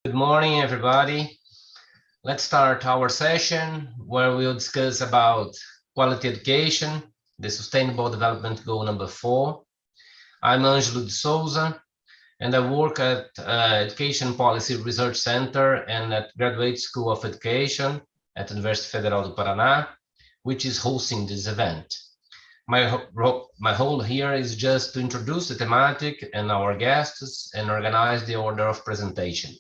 Good morning, everybody. Let's start our session where we'll discuss about quality education, the Sustainable Development Goal number 4. I'm Angelo de Souza, and I work at Education Policy Research Center and at Graduate School of Education at Universidade Federal do Paraná, which is hosting this event. My role here is just to introduce the thematic and our guests and organize the order of presentation.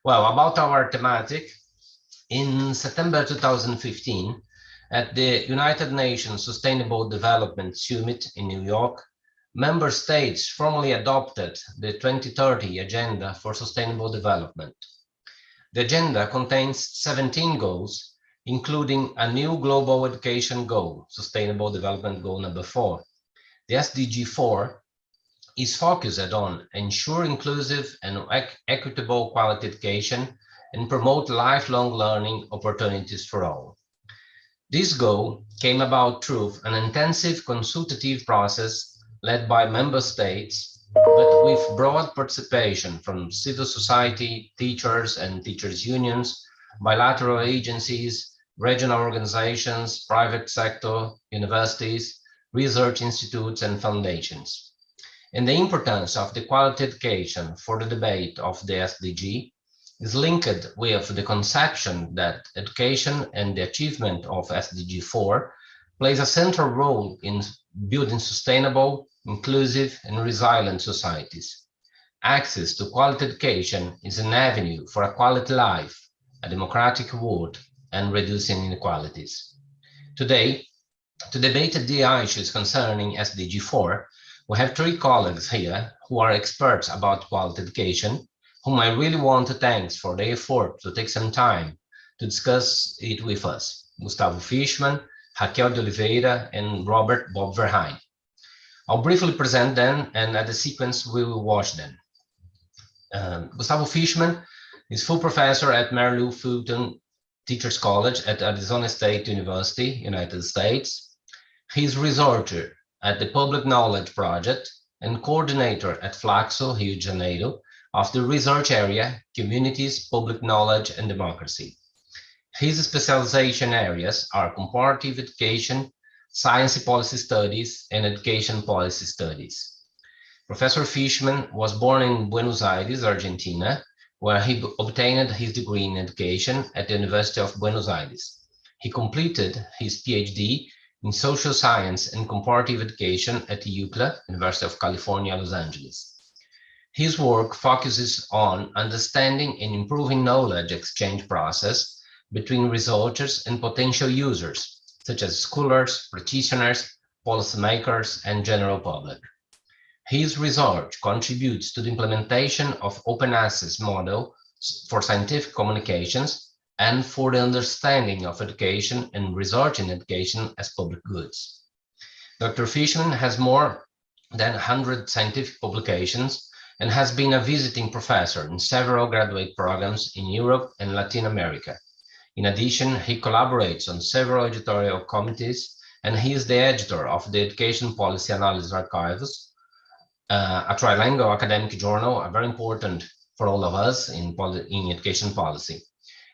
Well, about our thematic, in September 2015, at the United Nations Sustainable Development Summit in New York, member states formally adopted the 2030 Agenda for Sustainable Development. The agenda contains 17 goals, including a new global education goal, Sustainable Development Goal number 4. The SDG 4 is focused on ensure inclusive and equitable quality education and promote lifelong learning opportunities for all. This goal came about through an intensive consultative process led by member states, but with broad participation from civil society, teachers and teachers' unions, bilateral agencies, regional organizations, private sector, universities, research institutes, and foundations. And the importance of the quality education for the debate of the SDG is linked with the conception that education and the achievement of SDG 4 plays a central role in building sustainable, inclusive, and resilient societies. Access to quality education is an avenue for a quality life, a democratic world, and reducing inequalities. Today, to debate the issues concerning SDG 4, we have three colleagues here who are experts about quality education, whom I really want to thank for their effort to take some time to discuss it with us. Gustavo Fischman, Raquel de Oliveira, and Robert Bob Verhine. I'll briefly present them, and at the sequence we will watch them. Gustavo Fischman is full professor at Mary Lou Fulton Teachers College at Arizona State University, United States. He's researcher at the Public Knowledge Project and coordinator at Flaxo, Rio de Janeiro, of the research area, Communities, Public Knowledge, and Democracy. His specialization areas are comparative education, science policy studies, and education policy studies. Professor Fischman was born in Buenos Aires, Argentina, where he obtained his degree in education at the University of Buenos Aires. He completed his PhD in social science and comparative education at UCLA, University of California, Los Angeles. His work focuses on understanding and improving knowledge exchange process between researchers and potential users, such as scholars, practitioners, policymakers, and general public. His research contributes to the implementation of open access model for scientific communications and for the understanding of education and research in education as public goods. Dr. Fischman has more than 100 scientific publications and has been a visiting professor in several graduate programs in Europe and Latin America. In addition, he collaborates on several editorial committees, and he is the editor of the Education Policy Analysis Archives, a trilingual academic journal, very important for all of us in education policy.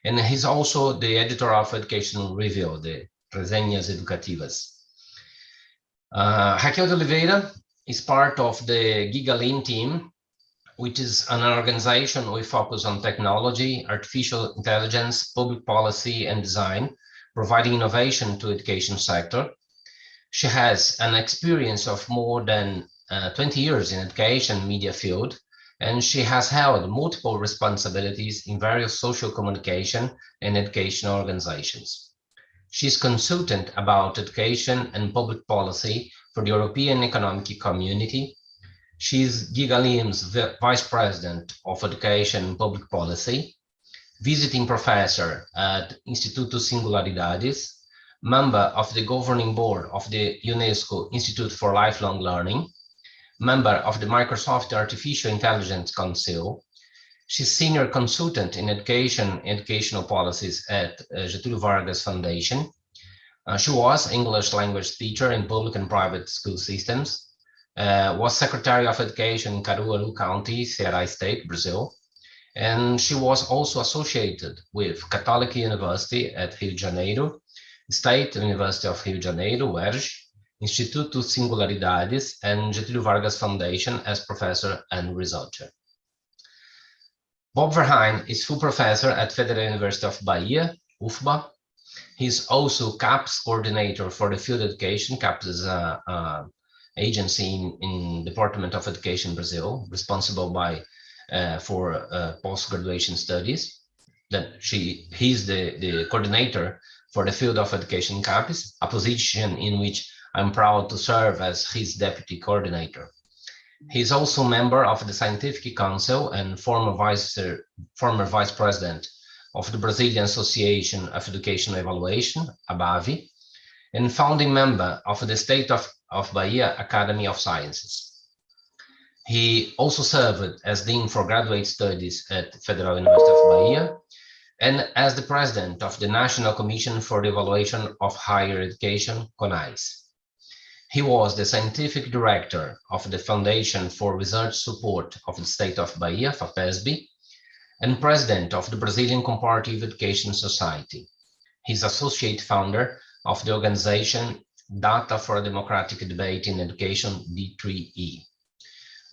And he's also the editor of Educational Review, the Resenhas Educativas. Raquel de Oliveira is part of the GigaLean team, which is an organization with focus on technology, artificial intelligence, public policy, and design, providing innovation to the education sector. She has an experience of more than 20 years in education media field, and she has held multiple responsibilities in various social communication and educational organizations. She's consultant about education and public policy for the European Economic Community. She's GigaLean's Vice President of Education and Public Policy, visiting professor at Instituto Singularidades, member of the governing board of the UNESCO Institute for Lifelong Learning, member of the Microsoft Artificial Intelligence Council. She's senior consultant in education and educational policies at Getúlio Vargas Foundation. She was English language teacher in public and private school systems, was Secretary of Education in Caruaru County, Ceará State, Brazil, And she was also associated with Catholic University at Rio de Janeiro, State University of Rio de Janeiro, UERJ, Instituto Singularidades, and Getúlio Vargas Foundation as professor and researcher. Bob Verhine is full professor at Federal University of Bahia, UFBA. He's also CAPES coordinator for the field education. CAPES is an agency in Department of Education Brazil, responsible for post-graduation studies. He's the coordinator for the field of education CAPES, a position in which I'm proud to serve as his deputy coordinator. He's also a member of the Scientific Council and former vice president of the Brazilian Association of Educational Evaluation, ABAVE, and founding member of the State of Bahia Academy of Sciences. He also served as Dean for Graduate Studies at Federal University of Bahia and as the president of the National Commission for the Evaluation of Higher Education, CONAIS. He was the scientific director of the Foundation for Research Support of the State of Bahia, FAPESB, and president of the Brazilian Comparative Education Society. He's associate founder of the organization Data for a Democratic Debate in Education, D3E.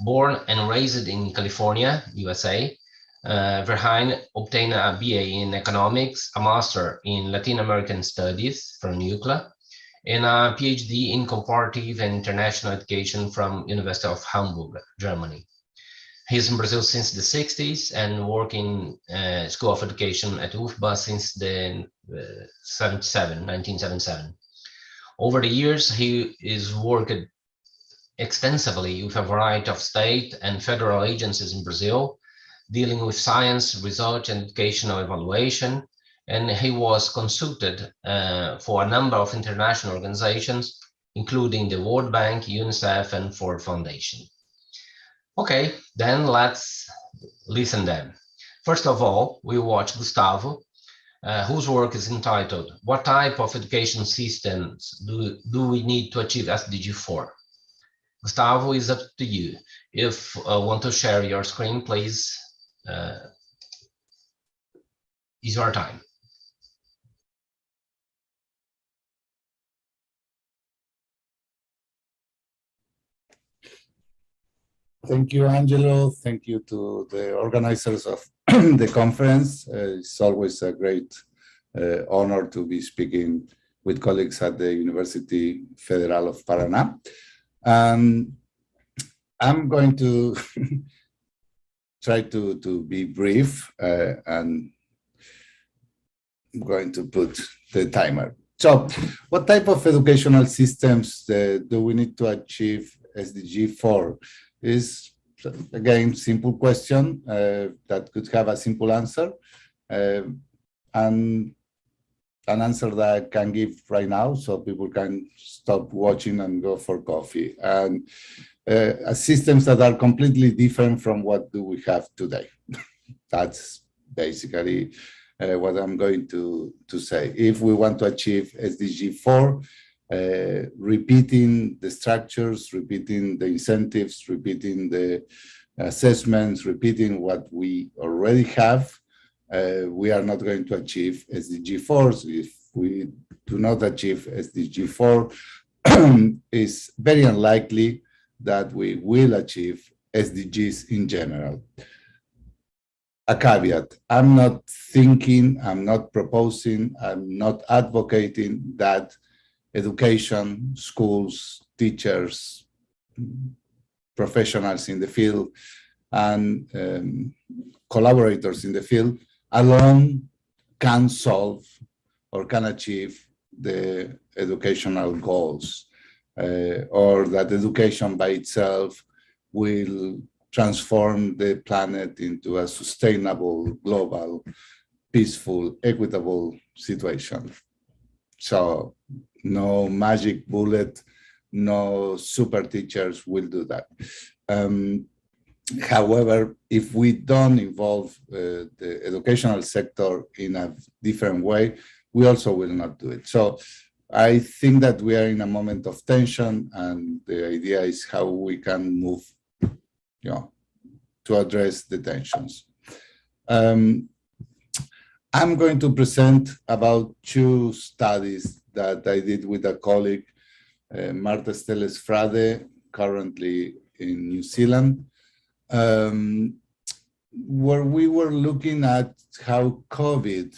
Born and raised in California, USA, Verhine obtained a BA in economics, a master in Latin American studies from UCLA, and a PhD in comparative and international education from University of Hamburg, Germany. He's in Brazil since the 60s and working School of Education at UFBA since the 1977. Over the years, he is worked extensively with a variety of state and federal agencies in Brazil, dealing with science, research, and educational evaluation, and he was consulted for a number of international organizations, including the World Bank, UNICEF, and Ford Foundation. Okay, then let's listen then. First of all, we watch Gustavo, whose work is entitled, "What type of education systems do we need to achieve SDG 4? Gustavo, is up to you. If you want to share your screen, please, is your time. Thank you, Angelo. Thank you to the organizers of the conference. It's always a great honor to be speaking with colleagues at the University Federal of Paraná. I'm going to try to be brief and I'm going to put the timer. So what type of educational systems do we need to achieve SDG 4? Is, again, simple question that could have a simple answer, and an answer that I can give right now so people can stop watching and go for coffee. And systems that are completely different from what do we have today. That's basically what I'm going to say. If we want to achieve SDG 4, repeating the structures, repeating the incentives, repeating the assessments, repeating what we already have, we are not going to achieve SDG 4. So if we do not achieve SDG 4, it's very unlikely that we will achieve SDGs in general. A caveat, I'm not thinking, I'm not proposing, I'm not advocating that education, schools, teachers, professionals in the field, and collaborators in the field alone can solve or can achieve the educational goals, or that education by itself will transform the planet into a sustainable, global, peaceful, equitable situation. So no magic bullet, no super teachers will do that. However, if we don't involve the educational sector in a different way, we also will not do it. So I think that we are in a moment of tension, and the idea is how we can move, to address the tensions. I'm going to present about two studies that I did with a colleague, Marta Esteles Frade, currently in New Zealand, where we were looking at how COVID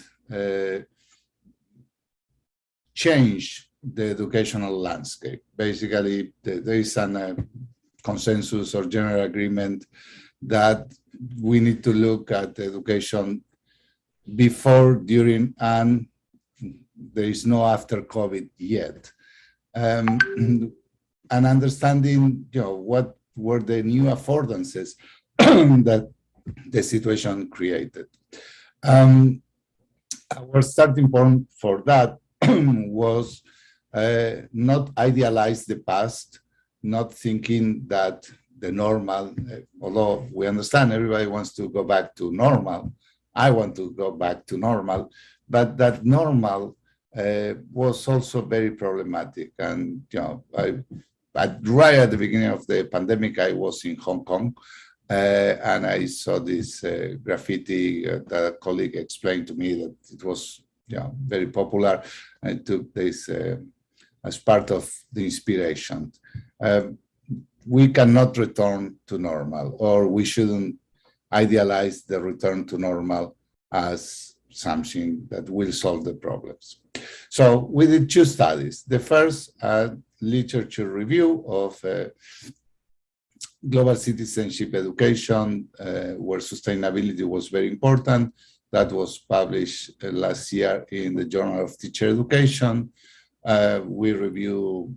changed the educational landscape. Basically, there is a consensus or general agreement that we need to look at education before, during, and there is no after COVID yet. And understanding, what were the new affordances that the situation created. Our starting point for that was not idealize the past, not thinking that the normal, although we understand everybody wants to go back to normal, I want to go back to normal, but that normal was also very problematic. And right at the beginning of the pandemic, I was in Hong Kong, and I saw this graffiti that a colleague explained to me that it was very popular. I took this as part of the inspiration. We cannot return to normal, or we shouldn't idealize the return to normal as something that will solve the problems. So we did two studies. The first, literature review of global citizenship education, where sustainability was very important. That was published last year in the Journal of Teacher Education. We review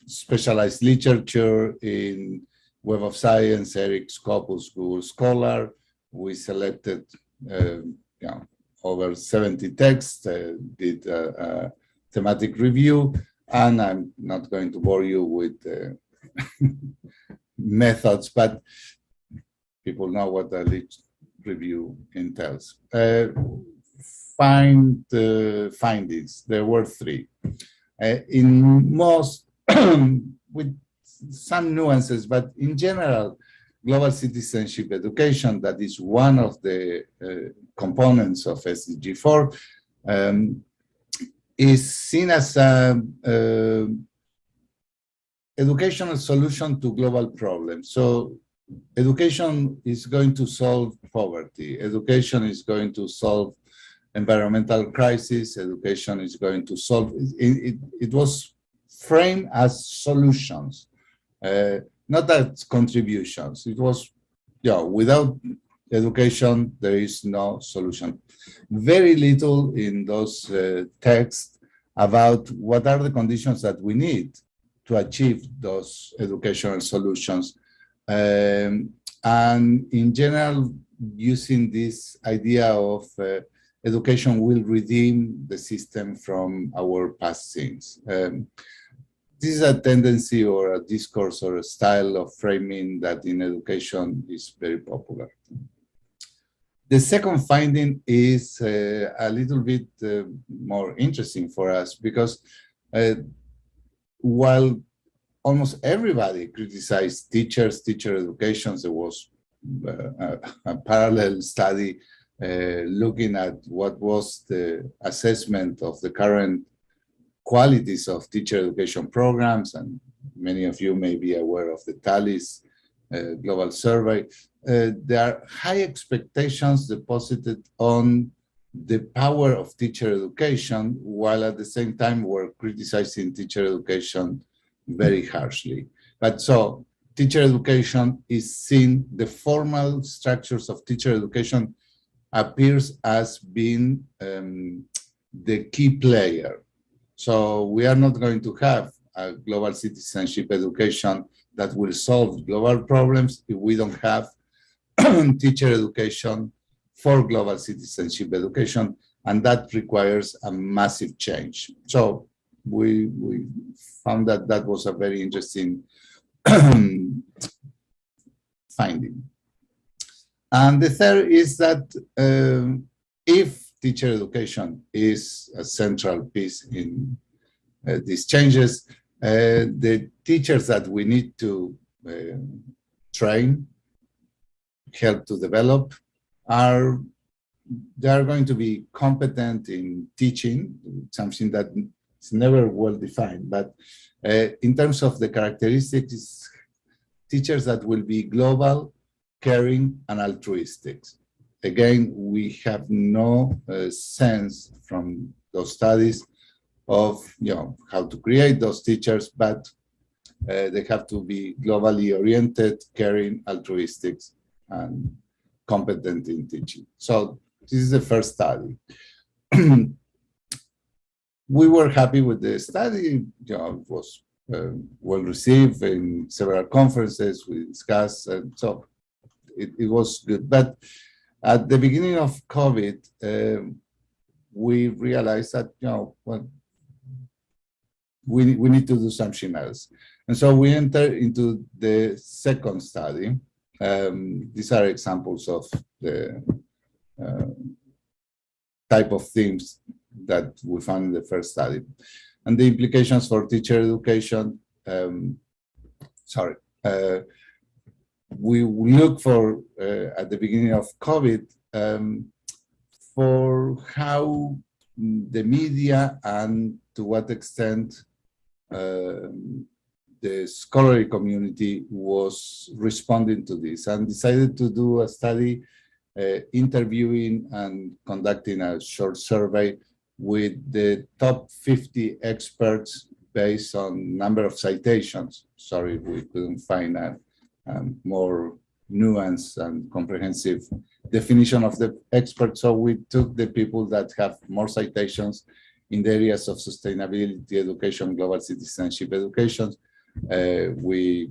specialized literature in Web of Science, ERIC Scopus, Google Scholar. We selected over 70 texts, did a thematic review, and I'm not going to bore you with methods, but people know what a review entails. Findings, there were three. In most, with some nuances, but in general, global citizenship education, that is one of the components of SDG 4, is seen as an educational solution to global problems. So education is going to solve poverty. Education is going to solve environmental crisis. Education is going to solve, it was framed as solutions, not as contributions. It was, without education, there is no solution. Very little in those texts about what are the conditions that we need to achieve those educational solutions. And in general, using this idea of education will redeem the system from our past sins. This is a tendency or a discourse or a style of framing that in education is very popular. The second finding is a little bit more interesting for us because while almost everybody criticized teachers, teacher education, there was a parallel study looking at what was the assessment of the current qualities of teacher education programs, and many of you may be aware of the TALIS global survey. There are high expectations deposited on the power of teacher education, while at the same time we're criticizing teacher education very harshly. But so teacher education is seen, the formal structures of teacher education appears as being the key player. So we are not going to have a global citizenship education that will solve global problems if we don't have teacher education for global citizenship education, and that requires a massive change. So we found that that was a very interesting finding. And the third is that if teacher education is a central piece in these changes, the teachers that we need to train, help to develop, are they are going to be competent in teaching, something that is never well defined, but in terms of the characteristics, teachers that will be global, caring, and altruistic. Again, we have no sense from those studies of how to create those teachers, but they have to be globally oriented, caring, altruistic, and competent in teaching. So this is the first study. We were happy with the study. It was well received in several conferences. We discussed, and so it was good. But at the beginning of COVID, we realized that well, we need to do something else, and so we entered into the second study. These are examples of the type of themes that we found in the first study, and the implications for teacher education. We look for at the beginning of COVID for how the media and to what extent the scholarly community was responding to this, and decided to do a study interviewing and conducting a short survey with the top 50 experts based on number of citations. Sorry, we couldn't find a more nuanced and comprehensive definition of the experts. So we took the people that have more citations in the areas of sustainability education, global citizenship education. We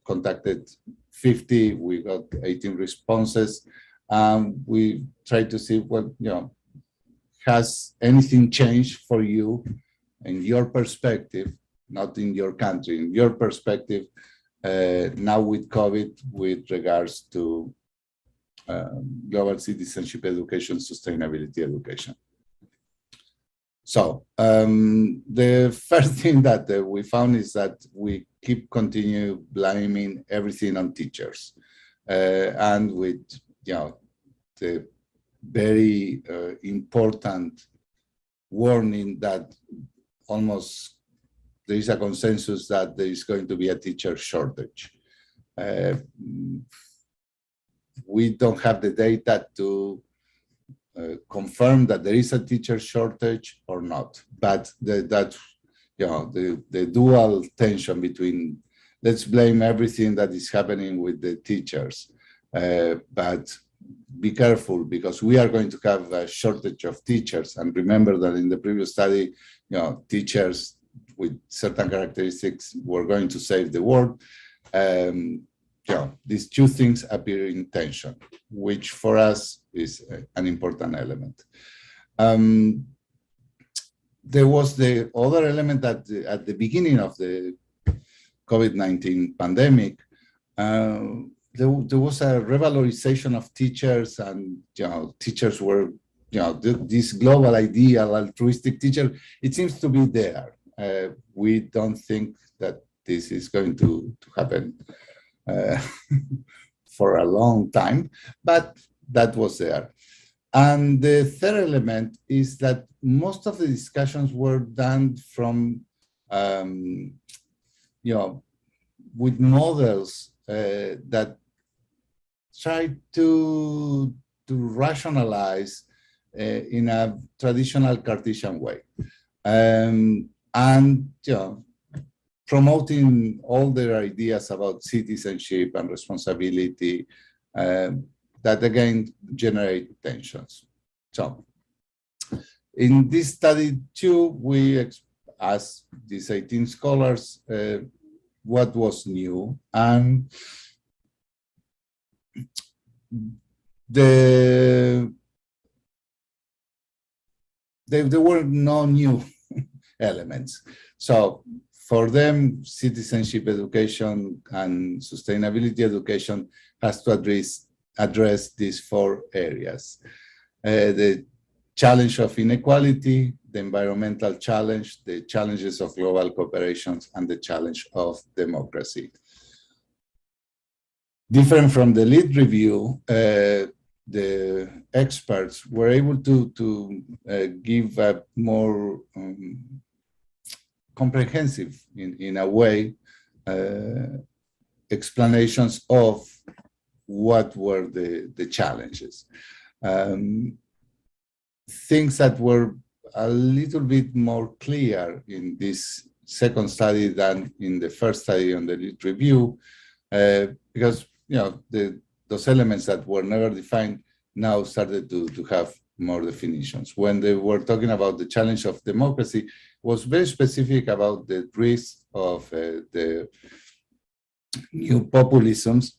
contacted 50, we got 18 responses. We tried to see what, has anything changed for you in your perspective, not in your country, in your perspective, now with COVID, with regards to global citizenship education, sustainability education. So the first thing that we found is that we continue blaming everything on teachers, and with the very important warning that almost there is a consensus that there is going to be a teacher shortage. We don't have the data to confirm that there is a teacher shortage or not, but the dual tension between let's blame everything that is happening with the teachers, but be careful because we are going to have a shortage of teachers. And remember that in the previous study, teachers with certain characteristics were going to save the world. These two things appear in tension, which for us is an important element. There was the other element that at the beginning of the COVID-19 pandemic, there was a revalorization of teachers, and teachers were, this global ideal altruistic teacher, it seems to be there. We don't think that this is going to happen for a long time, but that was there. And the third element is that most of the discussions were done from, with models that try to rationalize in a traditional Cartesian way, and promoting all their ideas about citizenship and responsibility that again generate tensions. So in this study too, we asked these 18 scholars what was new, and there were no new elements. So for them, citizenship education and sustainability education has to address these four areas. The challenge of inequality, the environmental challenge, the challenges of global cooperation, and the challenge of democracy. Different from the lead review, the experts were able to give a more comprehensive, in a way, explanations of what were the challenges. Things that were a little bit more clear in this second study than in the first study on the lit review, because those elements that were never defined now started to have more definitions. When they were talking about the challenge of democracy, was very specific about the risk of the new populisms.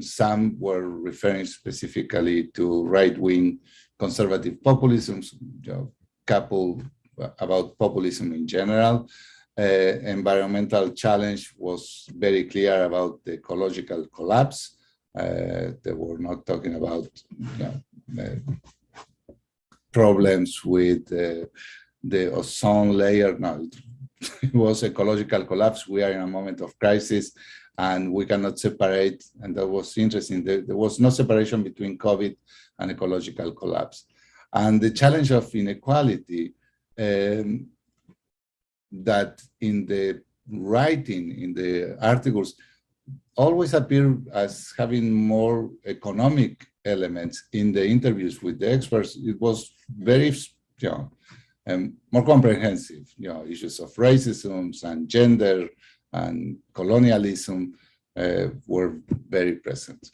Some were referring specifically to right-wing conservative populisms, couple about populism in general. Environmental challenge was very clear about the ecological collapse. They were not talking about problems with the ozone layer. No, it was ecological collapse. We are in a moment of crisis, and we cannot separate. And that was interesting. There was no separation between COVID and ecological collapse. And the challenge of inequality, that in the writing, in the articles, always appear as having more economic elements. In the interviews with the experts, it was very, more comprehensive. Issues of racism and gender and colonialism were very present.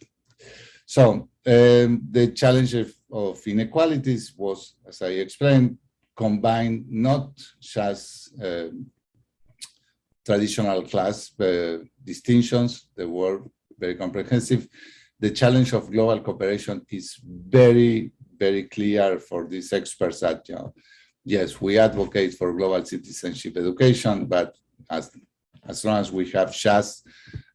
So the challenge of inequalities was, as I explained, combined not just traditional class distinctions. They were very comprehensive. The challenge of global cooperation is very, very clear for these experts that, yes, we advocate for global citizenship education, but as long as we have just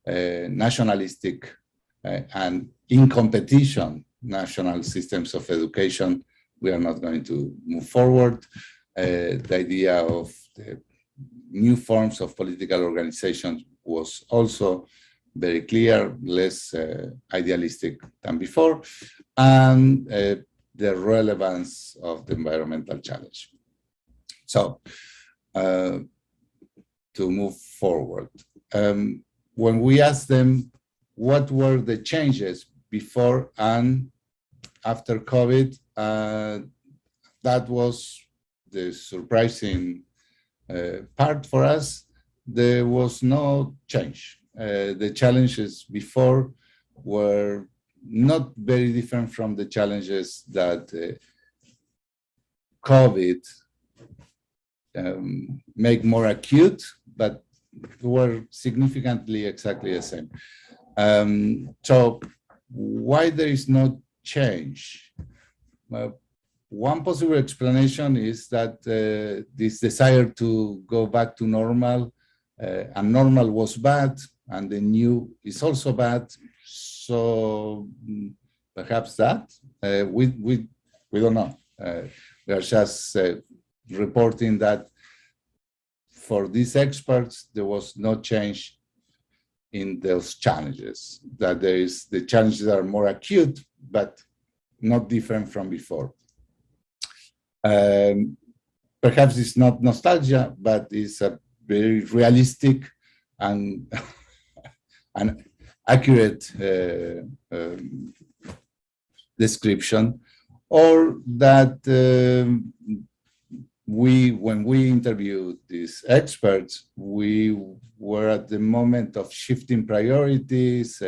nationalistic and in competition national systems of education, we are not going to move forward. The idea of the new forms of political organization was also very clear, less idealistic than before, and the relevance of the environmental challenge. So, to move forward, when we asked them what were the changes before and after COVID, that was the surprising part for us. There was no change. The challenges before were not very different from the challenges that COVID make more acute, but were significantly exactly the same. So why there is no change? One possible explanation is that this desire to go back to normal, and normal was bad, and the new is also bad. So perhaps that we don't know. We are just reporting that for these experts there was no change in those challenges. That the challenges are more acute, but not different from before. Perhaps it's not nostalgia, but it's a very realistic and an accurate description, or that when we interviewed these experts, we were at the moment of shifting priorities.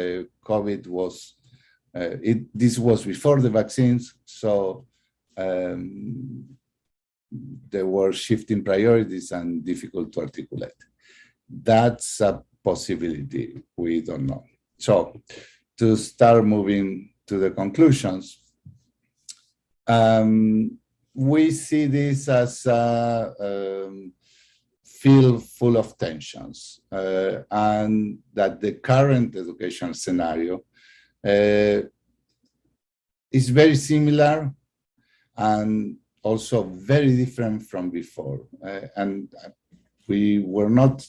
COVID was, this was before the vaccines, so they were shifting priorities and difficult to articulate. That's a possibility, we don't know. So to start moving to the conclusions, we see this as a field full of tensions, and that the current educational scenario is very similar and also very different from before. And we were not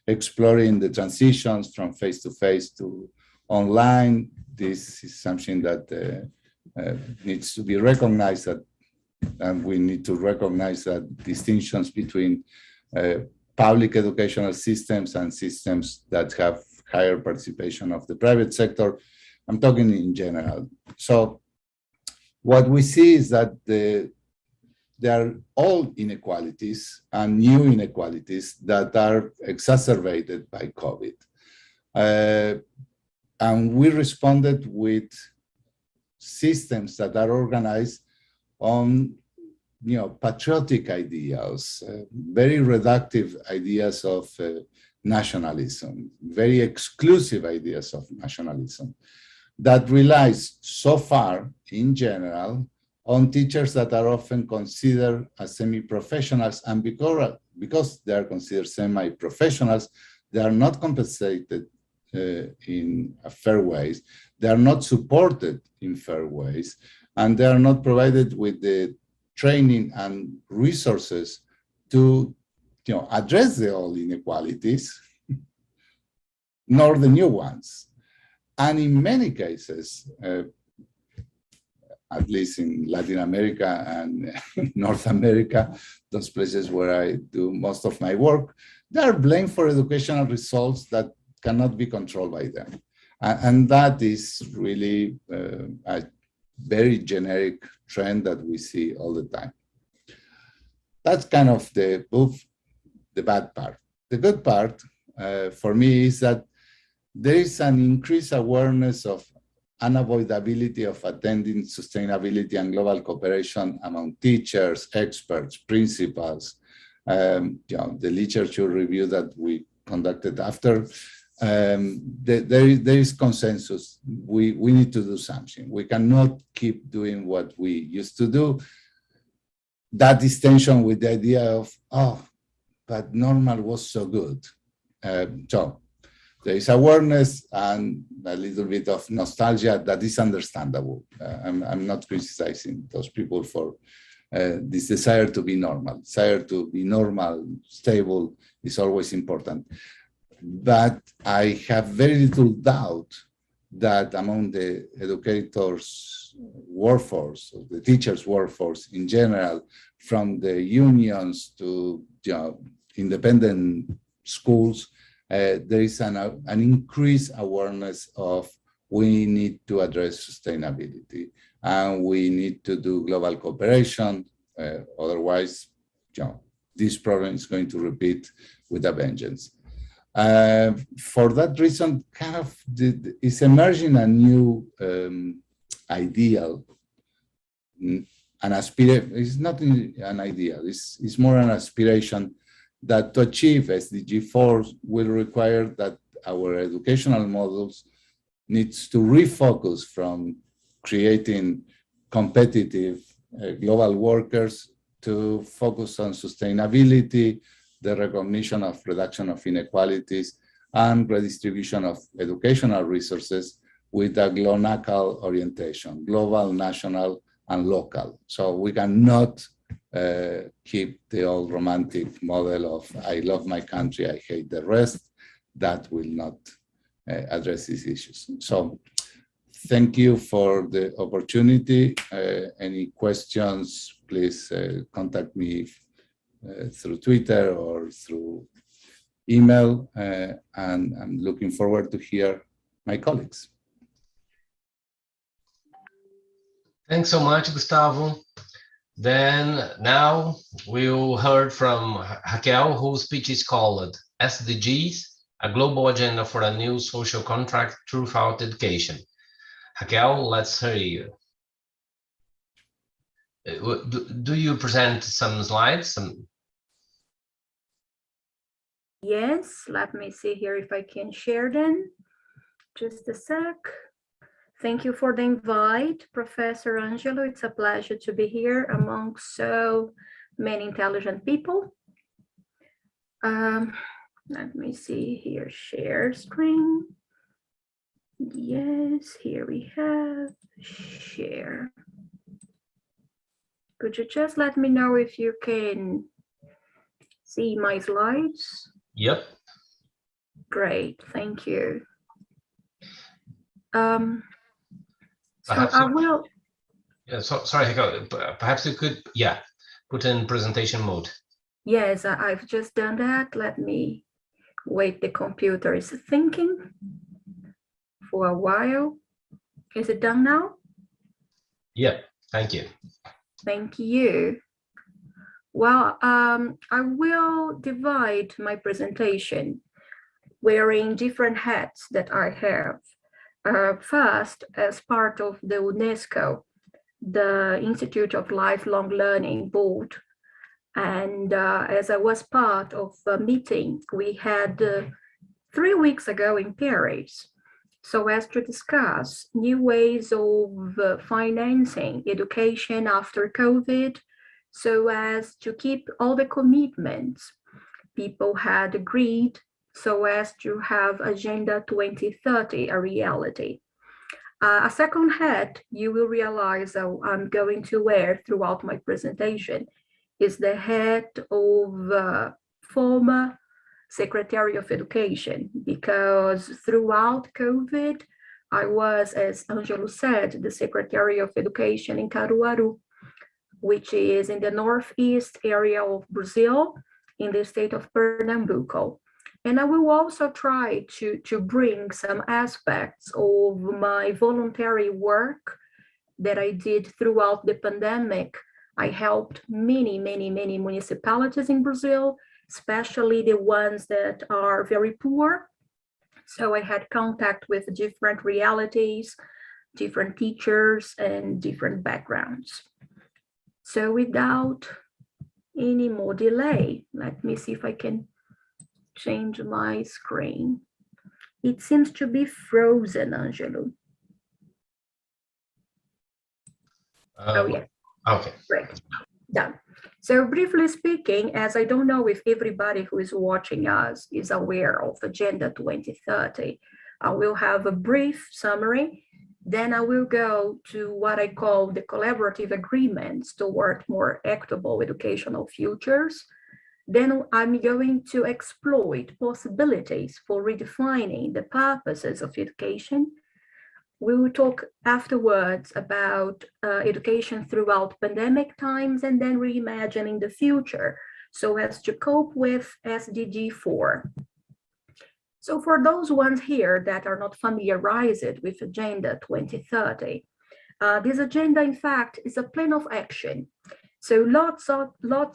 exploring the transitions from face-to-face to online. This is something that needs to be recognized, and we need to recognize that distinctions between public educational systems and systems that have higher participation of the private sector. I'm talking in general. So what we see is that there are all inequalities and new inequalities that are exacerbated by COVID. And we responded with systems that are organized on patriotic ideals, very reductive ideas of nationalism, very exclusive ideas of nationalism that relies so far in general on teachers that are often considered as semi-professionals, and because they are considered semi-professionals, they are not compensated in fair ways, they are not supported in fair ways, and they are not provided with the training and resources to address the old inequalities, nor the new ones. And in many cases, at least in Latin America and North America, those places where I do most of my work, they are blamed for educational results that cannot be controlled by them. And that is really a very generic trend that we see all the time. That's kind of the bad part. The good part for me is that there is an increased awareness of unavoidability of attending sustainability and global cooperation among teachers, experts, principals. The literature review that we conducted after, there is consensus. We need to do something. We cannot keep doing what we used to do. That is tension with the idea of, oh, but normal was so good. So there is awareness and a little bit of nostalgia that is understandable. I'm not criticizing those people for this desire to be normal. Desire to be normal, stable is always important. But I have very little doubt that among the educators' workforce, the teachers' workforce in general, from the unions to independent schools, there is an increased awareness of we need to address sustainability and we need to do global cooperation. Otherwise, this problem is going to repeat with a vengeance. For that reason, kind of is emerging a new ideal, an aspiration. It's not an ideal, it's more an aspiration that to achieve SDG 4 will require that our educational models needs to refocus from creating competitive global workers to focus on sustainability, the recognition of reduction of inequalities, and redistribution of educational resources with a global orientation, global, national, and local. So we cannot keep the old romantic model of I love my country, I hate the rest. That will not address these issues. So thank you for the opportunity. Any questions, please contact me through Twitter or through email, and I'm looking forward to hear my colleagues. Thanks so much, Gustavo. Then now we'll hear from Raquel, whose speech is called SDGs, a global agenda for a new social contract throughout education. Raquel, let's hear you. Do you present some slides? Yes, let me see here if I can share them. Just a sec. Thank you for the invite, Professor Angelo. It's a pleasure to be here among so many intelligent people. Let me see here, share screen. Yes, here we have share. Could you just let me know if you can see my slides? Yep. Great, thank you. So I will, Sorry, Raquel, perhaps you could, put in presentation mode. Yes, I've just done that. Let me wait. The computer is thinking for a while. Is it done now? Yeah, thank you. Thank you. Well, I will divide my presentation wearing different hats that I have. First, as part of the UNESCO, the Institute of Lifelong Learning Board, and as I was part of a meeting we had 3 weeks ago in Paris, so as to discuss new ways of financing education after COVID, so as to keep all the commitments people had agreed, so as to have Agenda 2030 a reality. A second hat you will realize I'm going to wear throughout my presentation is the hat of former Secretary of Education, because throughout COVID, I was, as Angelo said, the Secretary of Education in Caruaru, which is in the northeast area of Brazil, in the state of Pernambuco. And I will also try to bring some aspects of my voluntary work that I did throughout the pandemic. I helped many municipalities in Brazil, especially the ones that are very poor. So I had contact with different realities, different teachers, and different backgrounds. So without any more delay, let me see if I can change my screen. It seems to be frozen, Angelo. Oh, yeah. Okay. Great. Done. So briefly speaking, as I don't know if everybody who is watching us is aware of Agenda 2030, I will have a brief summary. Then I will go to what I call the collaborative agreements toward more equitable educational futures. Then I'm going to exploit possibilities for redefining the purposes of education. We will talk afterwards about education throughout pandemic times, and then reimagining the future so as to cope with SDG 4. So for those ones here that are not familiarized with Agenda 2030, this agenda, in fact, is a plan of action. So lots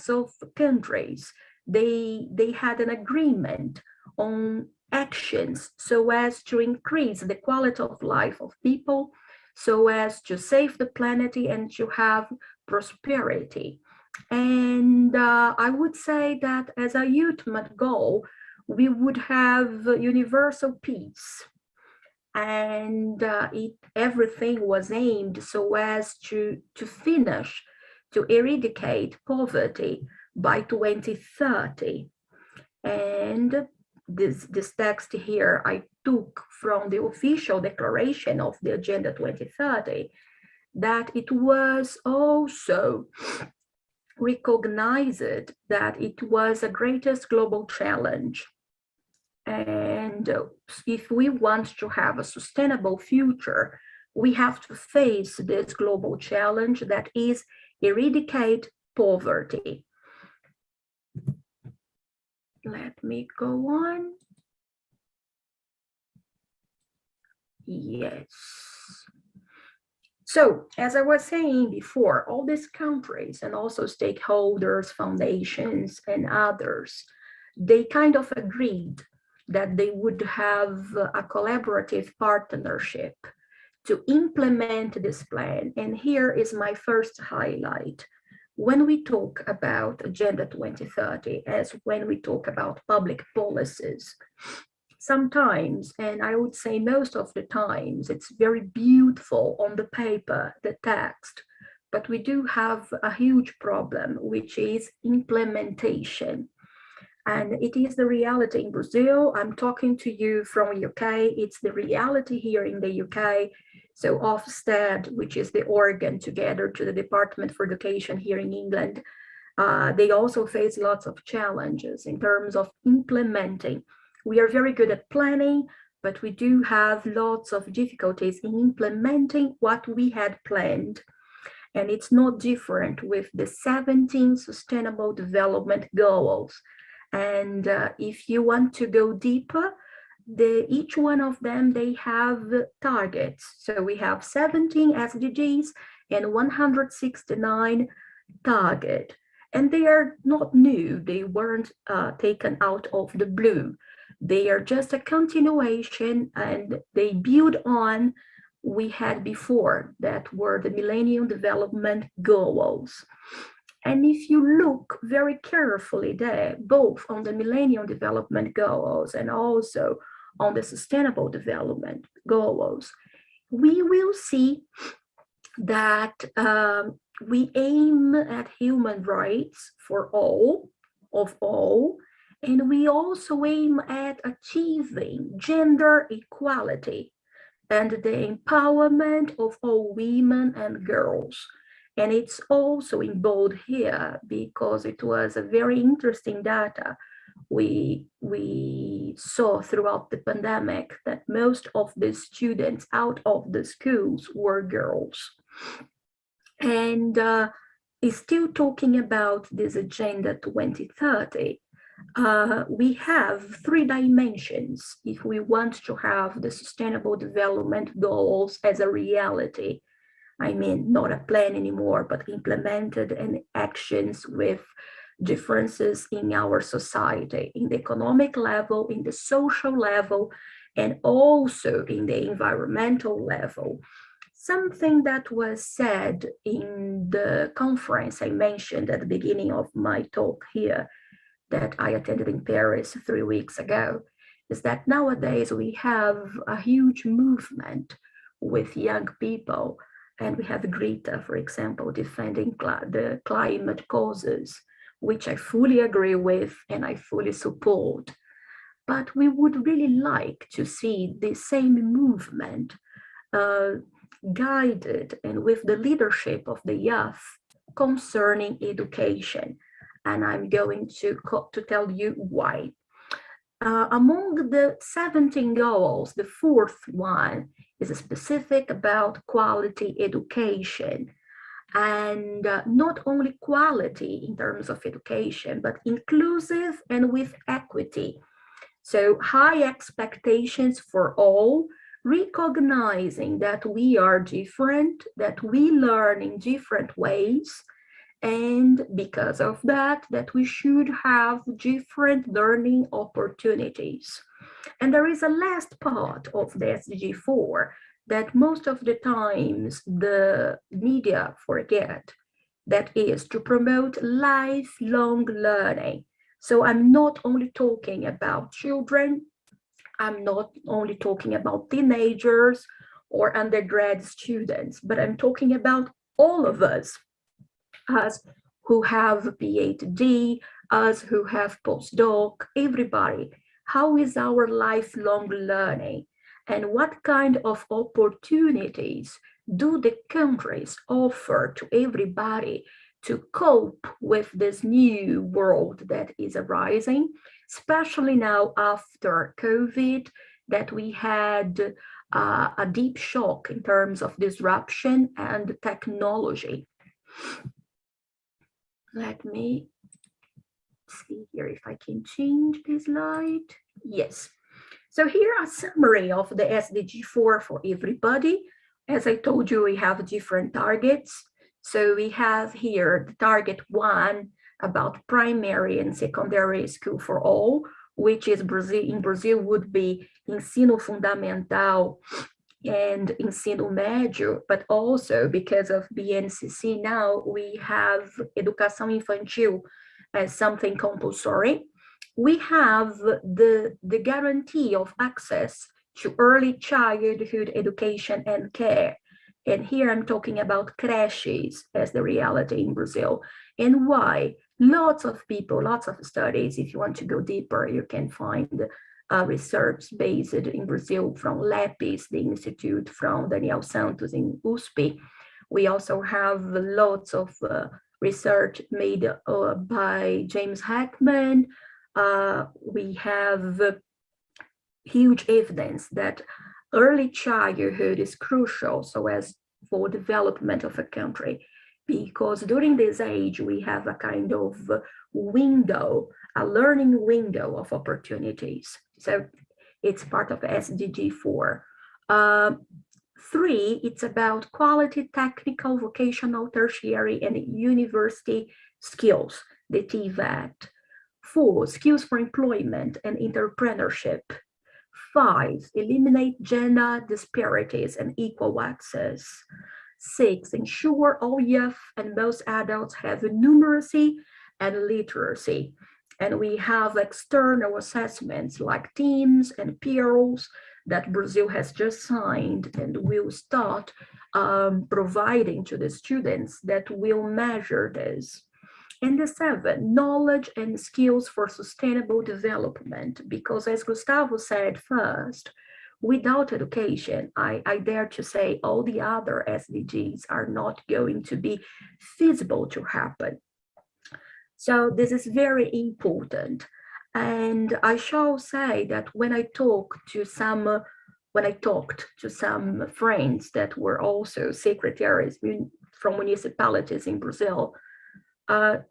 of countries, they had an agreement on actions so as to increase the quality of life of people, so as to save the planet and to have prosperity. And I would say that as a ultimate goal, we would have universal peace. And everything was aimed so as to finish, to eradicate poverty by 2030. And this text here I took from the official declaration of the Agenda 2030, that it was also recognized that it was the greatest global challenge. And if we want to have a sustainable future, we have to face this global challenge, that is eradicate poverty. Let me go on. Yes. So, as I was saying before, all these countries and also stakeholders, foundations, and others, they kind of agreed that they would have a collaborative partnership to implement this plan. And here is my first highlight. When we talk about Agenda 2030, as when we talk about public policies, sometimes, and I would say most of the times, it's very beautiful on the paper, the text, but we do have a huge problem, which is implementation. And it is the reality in Brazil. I'm talking to you from UK. It's the reality here in the UK. So Ofsted, which is the organ together to the Department for Education here in England, they also face lots of challenges in terms of implementing. We are very good at planning, but we do have lots of difficulties in implementing what we had planned. and it's not different with the 17 Sustainable Development Goals. And if you want to go deeper, each one of them, they have targets. So we have 17 SDGs and 169 target. And they are not new. They weren't taken out of the blue. They are just a continuation, and they build on we had before, that were the Millennium Development Goals. And if you look very carefully there, both on the Millennium Development Goals and also on the Sustainable Development Goals, we will see that we aim at human rights for all, of all, and we also aim at achieving gender equality and the empowerment of all women and girls. And it's also in bold here because it was a very interesting data we saw throughout the pandemic, that most of the students out of the schools were girls. And is still talking about this Agenda 2030. We have 3 dimensions if we want to have the Sustainable Development Goals as a reality. I mean, not a plan anymore, but implemented and actions with differences in our society, in the economic level, in the social level, and also in the environmental level. Something that was said in the conference I mentioned at the beginning of my talk here, that I attended in Paris 3 weeks ago, is that nowadays we have a huge movement with young people, and we have Greta, for example, defending the climate causes, which I fully agree with and I fully support. But we would really like to see the same movement guided and with the leadership of the youth concerning education. And I'm going to tell you why. Among the 17 goals, the 4th one is specific about quality education. And not only quality in terms of education, but inclusive and with equity. So high expectations for all, recognizing that we are different, that we learn in different ways, and because of that, that we should have different learning opportunities. And there is a last part of the SDG 4 that most of the times the media forget, that is to promote lifelong learning. So I'm not only talking about children, I'm not only talking about teenagers or undergrad students, but I'm talking about all of us who have a PhD, us who have postdoc, everybody. How is our lifelong learning? And what kind of opportunities do the countries offer to everybody to cope with this new world that is arising, especially now after COVID, that we had a deep shock in terms of disruption and technology. Let me see here if I can change the slide. Yes. So here a summary of the SDG 4 for everybody. As I told you, we have different targets. So we have here the target 1 about primary and secondary school for all, which is in Brazil would be ensino fundamental and ensino médio, but also because of BNCC now, we have educação infantil as something compulsory. We have the guarantee of access to early childhood education and care. And here I'm talking about creches as the reality in Brazil. And why? Lots of people, lots of studies, if you want to go deeper, you can find research based in Brazil from LEPIS, the institute from Daniel Santos in USP. We also have lots of research made by James Heckman. We have huge evidence that early childhood is crucial so as for development of a country. because during this age, we have a kind of window, a learning window of opportunities. So it's part of SDG 4. 3, it's about quality, technical, vocational, tertiary, and university skills, the TVET. 4, skills for employment and entrepreneurship. 5, eliminate gender disparities and equal access. 6, ensure all youth and most adults have numeracy and literacy. And we have external assessments like teams and peers that Brazil has just signed and will start providing to the students that will measure this. And the 7, knowledge and skills for sustainable development, because as Gustavo said first, without education, I dare to say all the other SDGs are not going to be feasible to happen. So this is very important. And I shall say that when I talked to some friends that were also secretaries from municipalities in Brazil,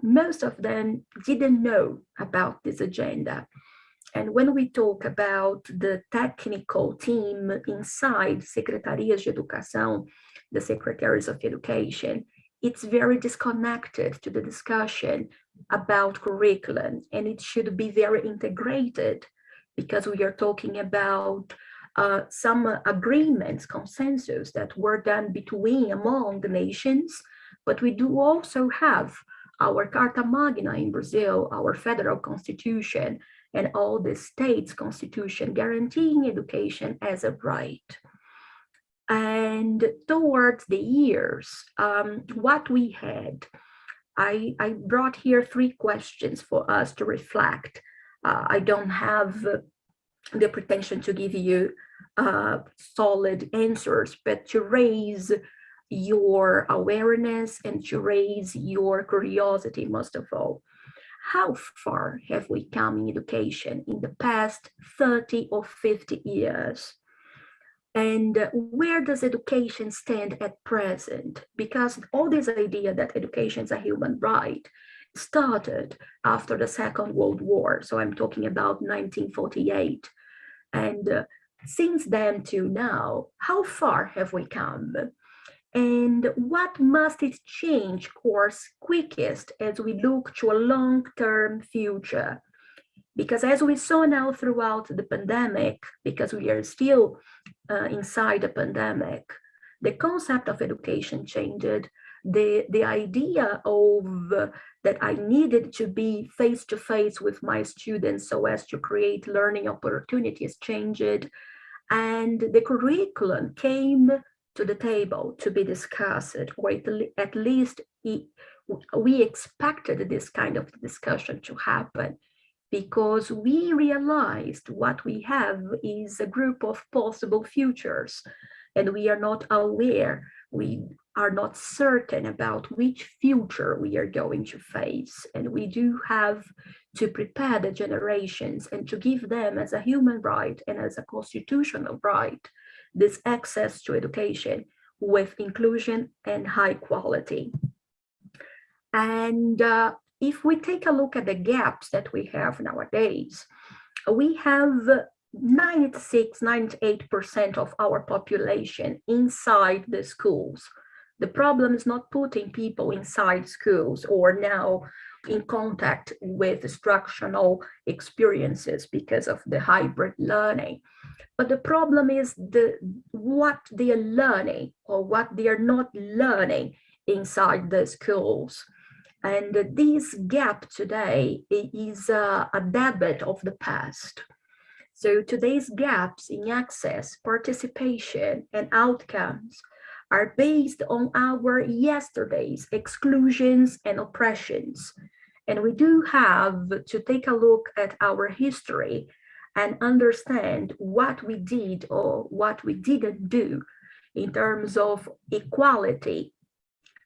most of them didn't know about this agenda. And when we talk about the technical team inside Secretarias de Educação, the Secretaries of Education, it's very disconnected to the discussion about curriculum, and it should be very integrated, because we are talking about some agreements, consensus that were done among the nations, but we do also have our Carta Magna in Brazil, our federal constitution, and all the states' constitution guaranteeing education as a right. And towards the years, what we had, I brought here 3 questions for us to reflect. I don't have the pretension to give you solid answers, but to raise your awareness and to raise your curiosity, most of all. How far have we come in education in the past 30 or 50 years? And where does education stand at present? Because all this idea that education is a human right started after the Second World War. So I'm talking about 1948. And since then to now, how far have we come? And what must it change course quickest as we look to a long-term future? Because as we saw now throughout the pandemic, because we are still inside the pandemic, the concept of education changed. The idea of that I needed to be face-to-face with my students so as to create learning opportunities changed. And the curriculum came to the table to be discussed, or at least we expected this kind of discussion to happen, because we realized what we have is a group of possible futures, and we are not aware, we are not certain about which future we are going to face. And we do have to prepare the generations and to give them as a human right and as a constitutional right, this access to education with inclusion and high quality. And if we take a look at the gaps that we have nowadays, we have 96-98% of our population inside the schools. The problem is not putting people inside schools or now in contact with instructional experiences because of the hybrid learning. But the problem is what they are learning or what they are not learning inside the schools. And this gap today is a debit of the past. So today's gaps in access, participation, and outcomes are based on our yesterday's exclusions and oppressions. And we do have to take a look at our history and understand what we did or what we didn't do in terms of equality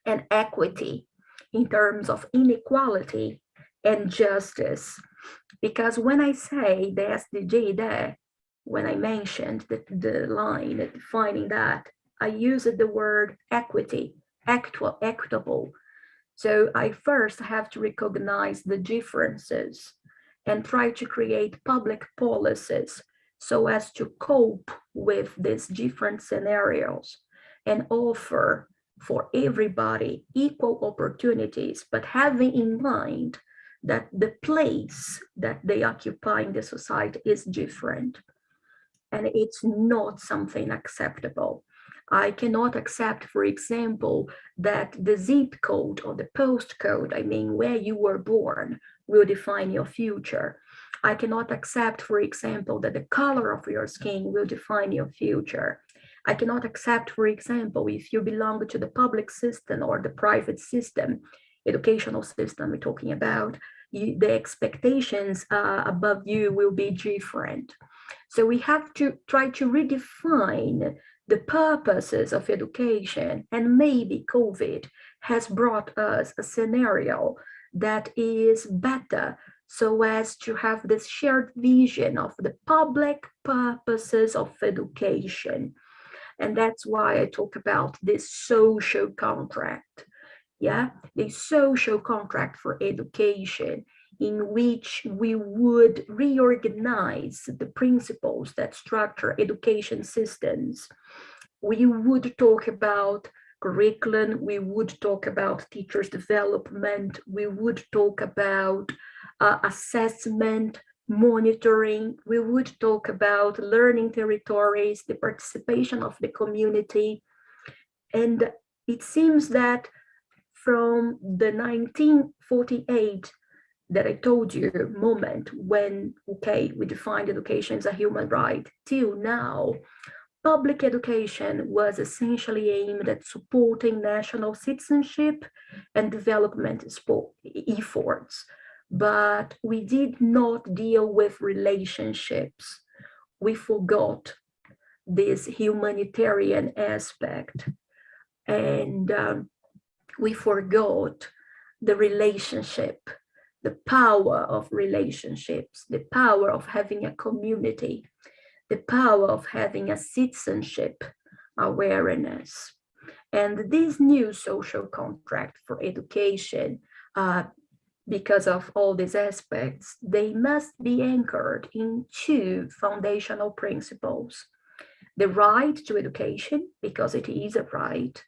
and equity, in terms of inequality and justice. Because when I say the SDG there, when I mentioned the line defining that, I used the word equity equitable. So I first have to recognize the differences and try to create public policies so as to cope with these different scenarios and offer for everybody equal opportunities, but having in mind that the place that they occupy in the society is different. And it's not something acceptable. I cannot accept, for example, that the zip code or the postcode, I mean, where you were born, will define your future. I cannot accept, for example, that the color of your skin will define your future. I cannot accept, for example, if you belong to the public system or the private system, educational system we're talking about, the expectations above you will be different. So we have to try to redefine the purposes of education, and maybe COVID has brought us a scenario that is better so as to have this shared vision of the public purposes of education. And that's why I talk about this social contract, yeah, the social contract for education, in which we would reorganize the principles that structure education systems. We would talk about curriculum, we would talk about teachers' development, we would talk about assessment, monitoring, we would talk about learning territories, the participation of the community. And it seems that from the 1948 that I told you moment when, okay, we defined education as a human right, till now, public education was essentially aimed at supporting national citizenship and development efforts, but we did not deal with relationships. We forgot this humanitarian aspect, and we forgot the relationship, the power of relationships, the power of having a community, the power of having a citizenship awareness. And this new social contract for education, because of all these aspects, they must be anchored in two foundational principles: the right to education, because it is a right,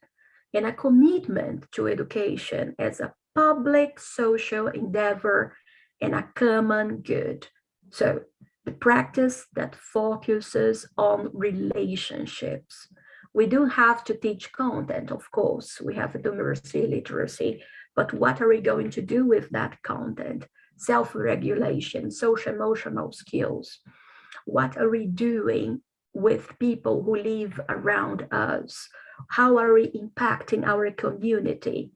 and a commitment to education as a public social endeavor and a common good. So the practice that focuses on relationships. We don't have to teach content, of course, we have numeracy, literacy, but what are we going to do with that content? Self-regulation, social emotional skills. What are we doing with people who live around us? How are we impacting our community?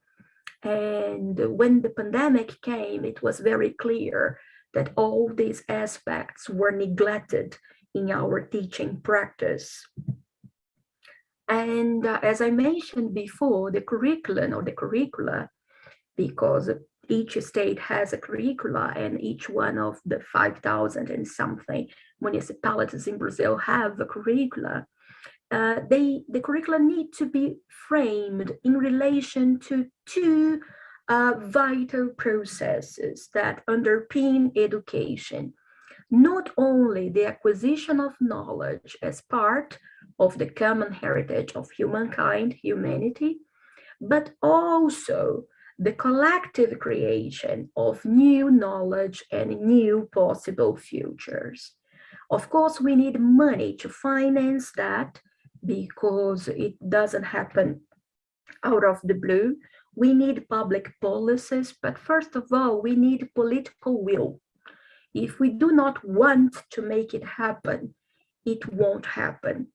And when the pandemic came, it was very clear that all these aspects were neglected in our teaching practice. And as I mentioned before, the curriculum or the curricula, because each state has a curricula and each one of the 5,000 and something municipalities in Brazil have a curricula, the curricula need to be framed in relation to two vital processes that underpin education. Not only the acquisition of knowledge as part of the common heritage of humankind, humanity, but also the collective creation of new knowledge and new possible futures. Of course, we need money to finance that, because it doesn't happen out of the blue. We need public policies, but first of all, we need political will. If we do not want to make it happen, it won't happen.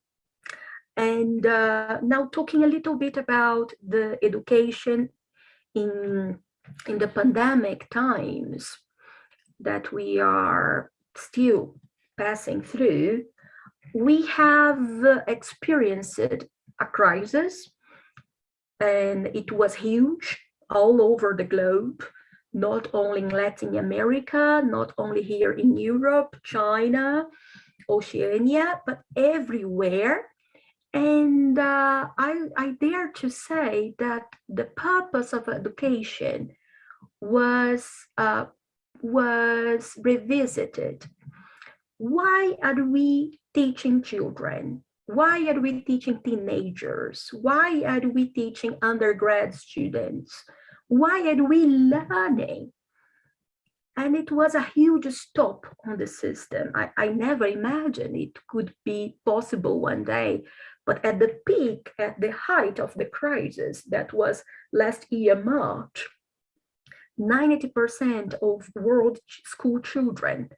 And now talking a little bit about the education in the pandemic times that we are still passing through, we have experienced a crisis, and it was huge all over the globe, not only in Latin America, not only here in Europe, China, Oceania, but everywhere. And I dare to say that the purpose of education was revisited. Why are we teaching children? Why are we teaching teenagers? Why are we teaching undergrad students? Why are we learning? And it was a huge stop on the system. I never imagined it could be possible one day. But at the peak, at the height of the crisis, that was last year, March, 90% of world school children,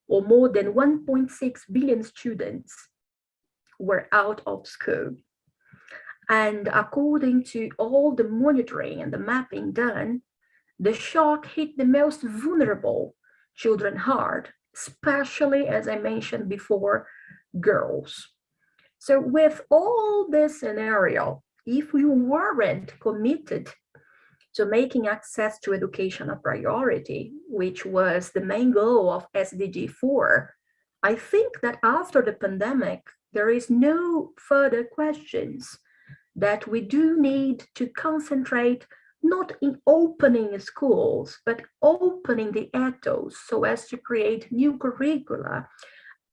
or more than 1.6 billion students, were out of school. And according to all the monitoring and the mapping done, the shock hit the most vulnerable children hard, especially, as I mentioned before, girls. So with all this scenario, if we weren't committed to making access to education a priority, which was the main goal of SDG 4, I think that after the pandemic, there is no further questions that we do need to concentrate not in opening schools, but opening the ethos so as to create new curricula,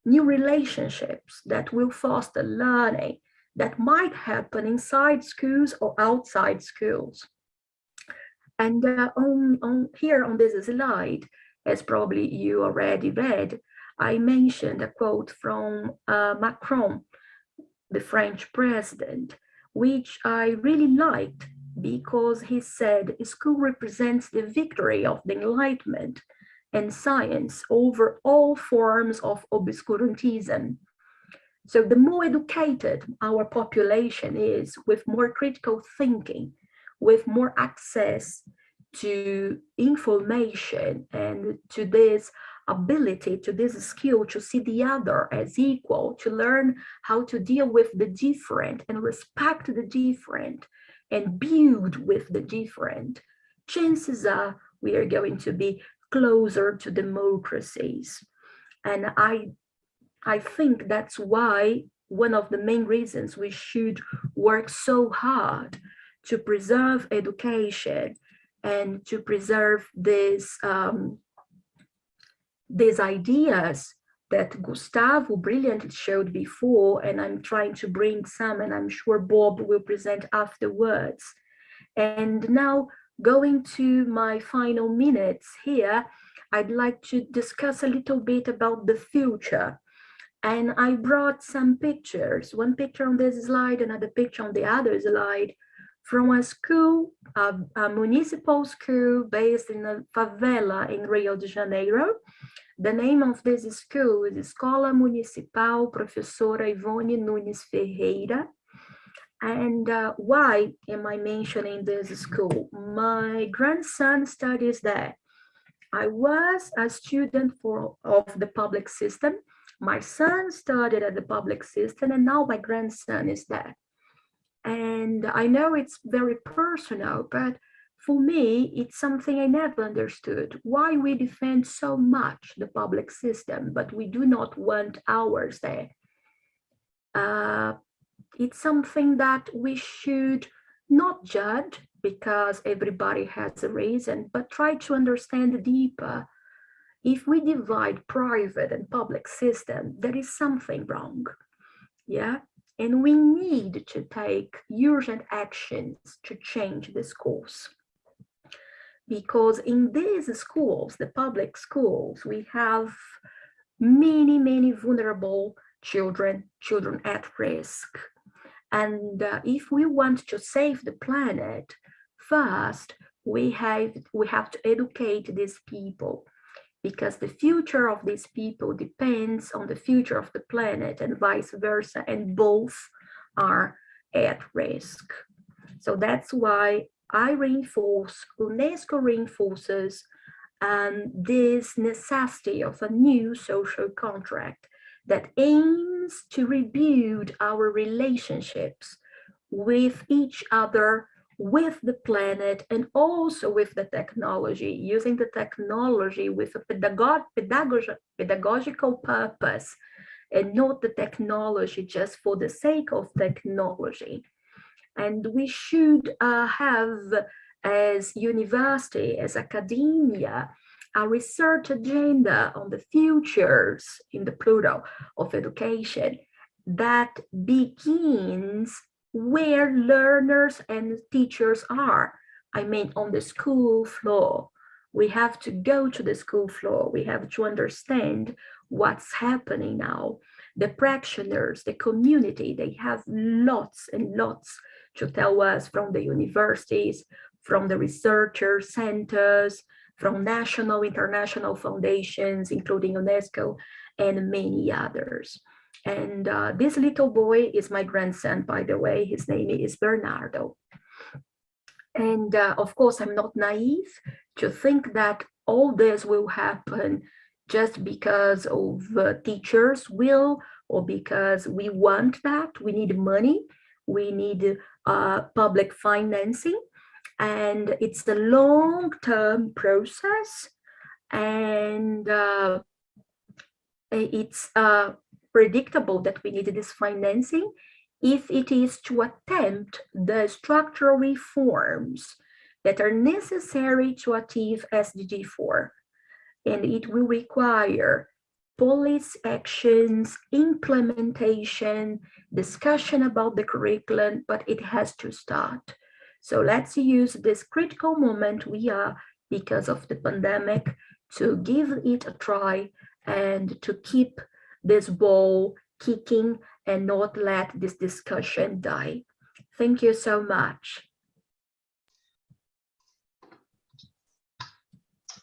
new relationships that will foster learning that might happen inside schools or outside schools. And here on this slide, as probably you already read, I mentioned a quote from Macron, the French president, which I really liked, because he said school represents the victory of the Enlightenment and science over all forms of obscurantism. So the more educated our population is, with more critical thinking, with more access to information and to this ability, to this skill to see the other as equal, to learn how to deal with the different and respect the different and build with the different, chances are we are going to be closer to democracies. And I think that's why one of the main reasons we should work so hard to preserve education and to preserve these ideas that Gustavo brilliantly showed before, and I'm trying to bring some, and I'm sure Bob will present afterwards. And now, going to my final minutes here, I'd like to discuss a little bit about the future. And I brought some pictures, one picture on this slide, another picture on the other slide, from a school, a municipal school based in a favela in Rio de Janeiro. The name of this school is Escola Municipal Professora Ivone Nunes Ferreira. And why am I mentioning this school? My grandson studies there. I was a student of the public system. My son studied at the public system, and now my grandson is there. And I know it's very personal, but for me, it's something I never understood. Why we defend so much the public system, but we do not want ours there. It's something that we should not judge because everybody has a reason, but try to understand deeper. If we divide private and public system, there is something wrong, yeah? And we need to take urgent actions to change this course. Because in these schools, the public schools, we have many, many vulnerable children at risk. And if we want to save the planet, first, we have to educate these people, because the future of these people depends on the future of the planet and vice versa, and both are at risk. So that's why I reinforce, UNESCO reinforces this necessity of a new social contract that aims to rebuild our relationships with each other, with the planet, and also with the technology, using the technology with a pedagogical purpose, and not the technology just for the sake of technology. And we should have, as university, as academia, a research agenda on the futures, in the plural, of education that begins where learners and teachers are. I mean, on the school floor. We have to go to the school floor. We have to understand what's happening now. The practitioners, the community, they have lots and lots to tell us from the universities, from the researcher centers, from national, international foundations, including UNESCO, and many others. And this little boy is my grandson, by the way. His name is Bernardo. And of course, I'm not naive to think that all this will happen just because of teachers' will, or because we want that. We need money. We need public financing. And it's a long-term process. And it's predictable that we need this financing if it is to attempt the structural reforms that are necessary to achieve SDG 4. And it will require policy actions, implementation, discussion about the curriculum, but it has to start. So let's use this critical moment we are because of the pandemic to give it a try and to keep this ball kicking and not let this discussion die. Thank you so much.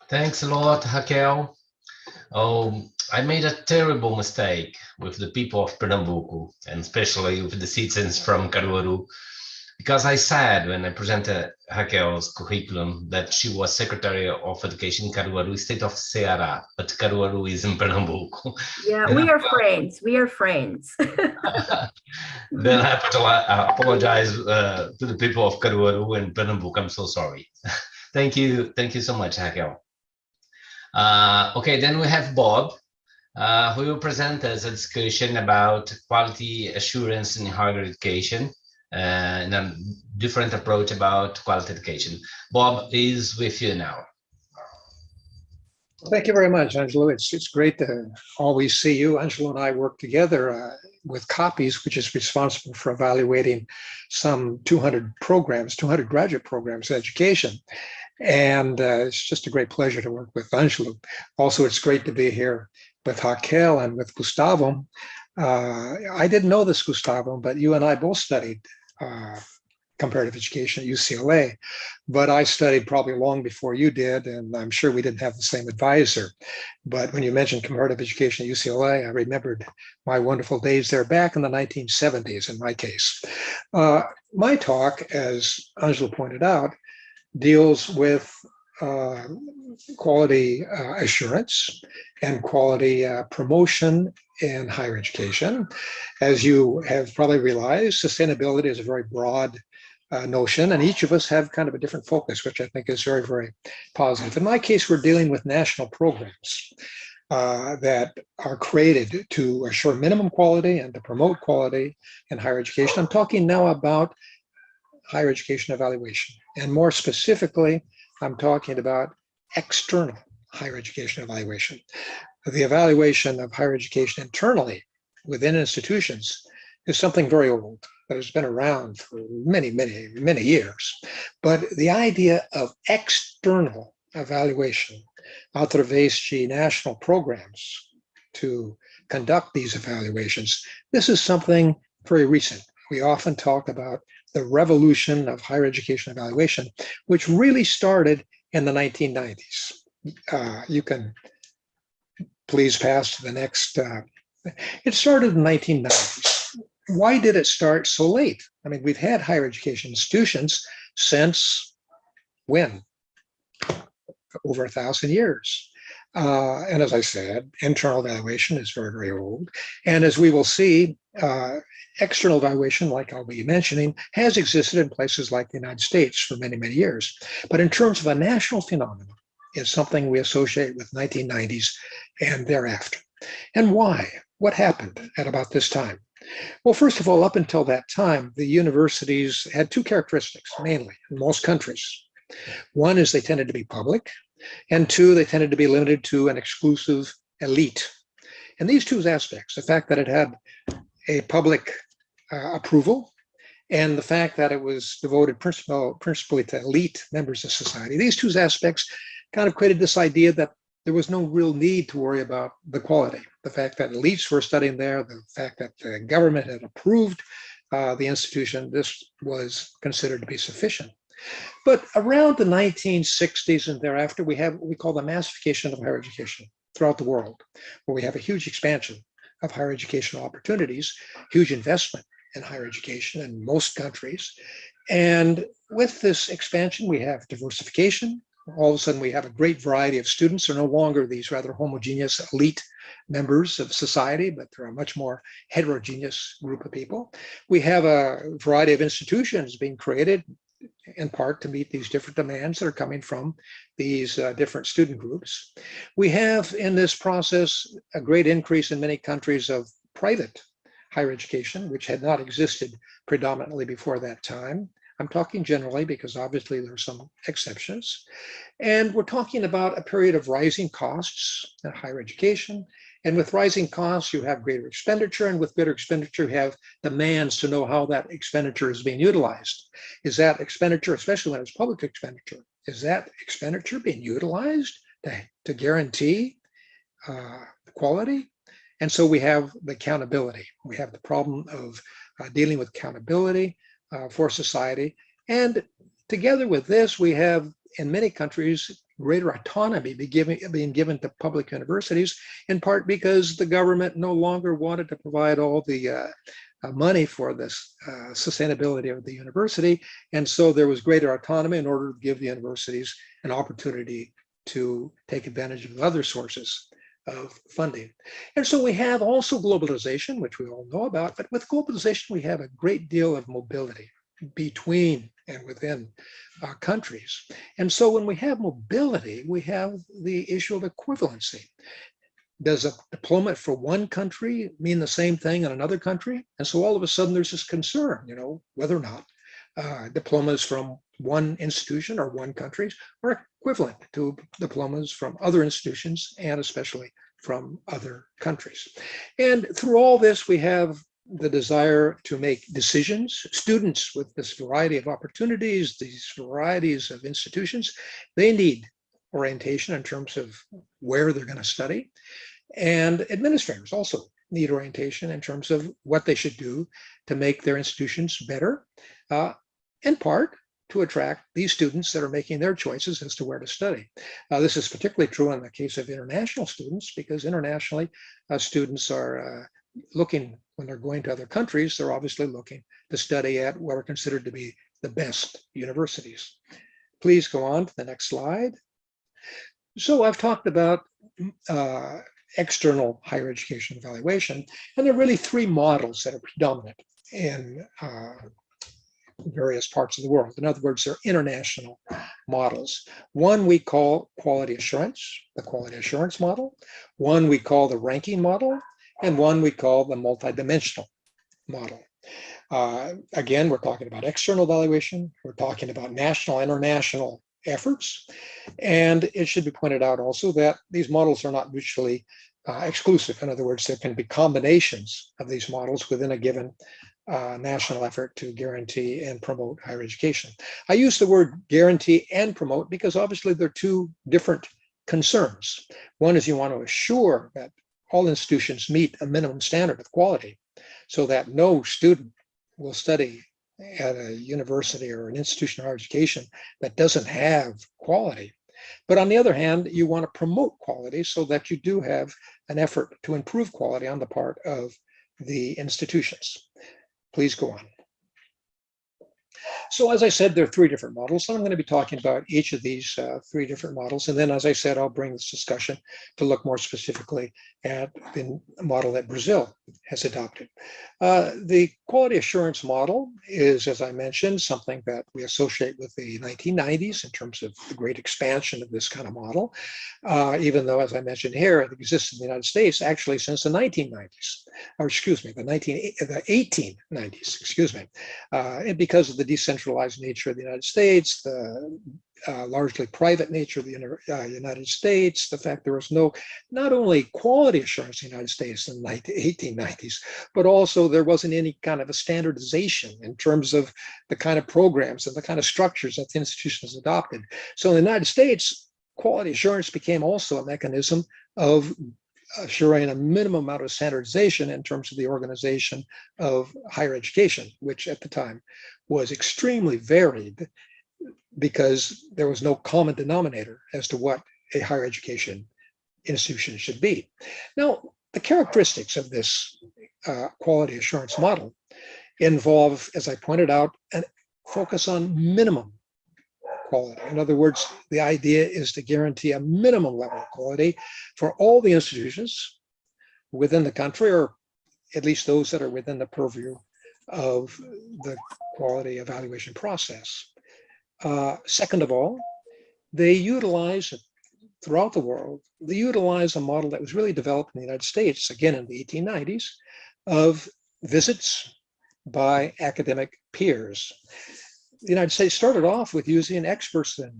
Thanks a lot, Raquel. Oh, I made a terrible mistake with the people of Pernambuco, and especially with the citizens from Caruaru, because I said when I presented Raquel's curriculum that she was Secretary of Education in Caruaru, state of Ceará, but Caruaru is in Pernambuco. Yeah, we are friends. We are friends. Then I have to apologize to the people of Caruaru and Pernambuco. I'm so sorry. Thank you so much, Raquel. Okay, then we have Bob, who will present us a discussion about quality assurance in higher education and a different approach about quality education. Bob is with you now. Thank you very much, Angelo. It's great to always see you. Angelo and I work together with Copies, which is responsible for evaluating some 200 programs, 200 graduate programs in education. And it's just a great pleasure to work with Angelo. Also, it's great to be here with Raquel and with Gustavo. I didn't know this, Gustavo, but you and I both studied comparative education at UCLA, but I studied probably long before you did, and I'm sure we didn't have the same advisor. But when you mentioned comparative education at UCLA, I remembered my wonderful days there back in the 1970s in my case. My talk, as Angelo pointed out, deals with quality assurance and quality promotion in higher education. As you have probably realized, sustainability is a very broad notion, and each of us have kind of a different focus, which I think is very, very positive. In my case, we're dealing with national programs that are created to assure minimum quality and to promote quality in higher education. I'm talking now about higher education evaluation, and more specifically, I'm talking about external higher education evaluation. The evaluation of higher education internally within institutions is something very old that has been around for many, many, many years. But the idea of external evaluation, através de national programs to conduct these evaluations, this is something very recent. We often talk about the revolution of higher education evaluation, which really started in the 1990s. You can please pass to the next. It started in the 1990s. Why did it start so late? I mean, we've had higher education institutions since when? Over 1,000 years. And as I said, internal evaluation is very, very old. And as we will see, external evaluation, like I'll be mentioning, has existed in places like the United States for many, many years. But in terms of a national phenomenon, it's something we associate with 1990s and thereafter. And why? what happened at about this time? Well, first of all, up until that time, the universities had two characteristics, mainly, in most countries. One is they tended to be public, and two, they tended to be limited to an exclusive elite. And these two aspects, the fact that it had a public approval and the fact that it was devoted principally to elite members of society, these two aspects kind of created this idea that there was no real need to worry about the quality. The fact that elites were studying there, the fact that the government had approved the institution, this was considered to be sufficient. But around the 1960s and thereafter, we have what we call the massification of higher education throughout the world, where we have a huge expansion of higher educational opportunities, huge investment in higher education in most countries. And with this expansion, we have diversification. All of a sudden, we have a great variety of students. They're no longer these rather homogeneous elite members of society, but they're a much more heterogeneous group of people. We have a variety of institutions being created in part to meet these different demands that are coming from these different student groups. We have in this process a great increase in many countries of private higher education, which had not existed predominantly before that time. I'm talking generally because obviously there are some exceptions. And we're talking about a period of rising costs in higher education. And with rising costs, you have greater expenditure. And with greater expenditure, you have demands to know how that expenditure is being utilized. Is that expenditure, especially when it's public expenditure, is that expenditure being utilized to guarantee quality? And so we have the accountability. We have the problem of dealing with accountability for society. And together with this, we have in many countries greater autonomy being given to public universities, in part because the government no longer wanted to provide all the money for this sustainability of the university. And so there was greater autonomy in order to give the universities an opportunity to take advantage of other sources of funding. And so we have also globalization, which we all know about, but with globalization, we have a great deal of mobility between and within countries. And so when we have mobility, we have the issue of equivalency. Does a diploma for one country mean the same thing in another country? And so all of a sudden there's this concern, whether or not diplomas from one institution or one country are equivalent to diplomas from other institutions and especially from other countries. And through all this, we have the desire to make decisions. Students with this variety of opportunities, these varieties of institutions, they need orientation in terms of where they're going to study. And administrators also need orientation in terms of what they should do to make their institutions better, in part to attract these students that are making their choices as to where to study. This is particularly true in the case of international students, because internationally students are looking, when they're going to other countries, they're obviously looking to study at what are considered to be the best universities. Please go on to the next slide. So I've talked about external higher education evaluation, and there are really three models that are predominant in various parts of the world. In other words, they're international models. One we call quality assurance, the quality assurance model. One we call the ranking model, and one we call the multidimensional model. Again, we're talking about external evaluation. We're talking about national, international efforts. And it should be pointed out also that these models are not mutually exclusive. In other words, there can be combinations of these models within a given national effort to guarantee and promote higher education. I use the word guarantee and promote because obviously they're two different concerns. One is you want to assure that all institutions meet a minimum standard of quality so that no student will study at a university or an institution of higher education that doesn't have quality. But on the other hand, you want to promote quality so that you do have an effort to improve quality on the part of the institutions. Please go on. So as I said, there are three different models, and I'm going to be talking about each of these three different models. And then, as I said, I'll bring this discussion to look more specifically at the model that Brazil has adopted. The quality assurance model is, as I mentioned, something that we associate with the 1990s in terms of the great expansion of this kind of model, even though, as I mentioned here, it exists in the United States actually since the 1990s, or excuse me, the 1890s, excuse me, and because of the decentralized nature of the United States, the largely private nature of the United States, the fact there was not only quality assurance in the United States in the 1890s, but also there wasn't any kind of a standardization in terms of the kind of programs and the kind of structures that the institutions adopted. So in the United States, quality assurance became also a mechanism of assuring a minimum amount of standardization in terms of the organization of higher education, which at the time was extremely varied because there was no common denominator as to what a higher education institution should be. Now, the characteristics of this quality assurance model involve, as I pointed out, a focus on minimum quality. In other words, the idea is to guarantee a minimum level of quality for all the institutions within the country, or at least those that are within the purview of the quality evaluation process. Second of all, they utilize, throughout the world, they utilize a model that was really developed in the United States, again in the 1890s, of visits by academic peers. The United States started off with using experts in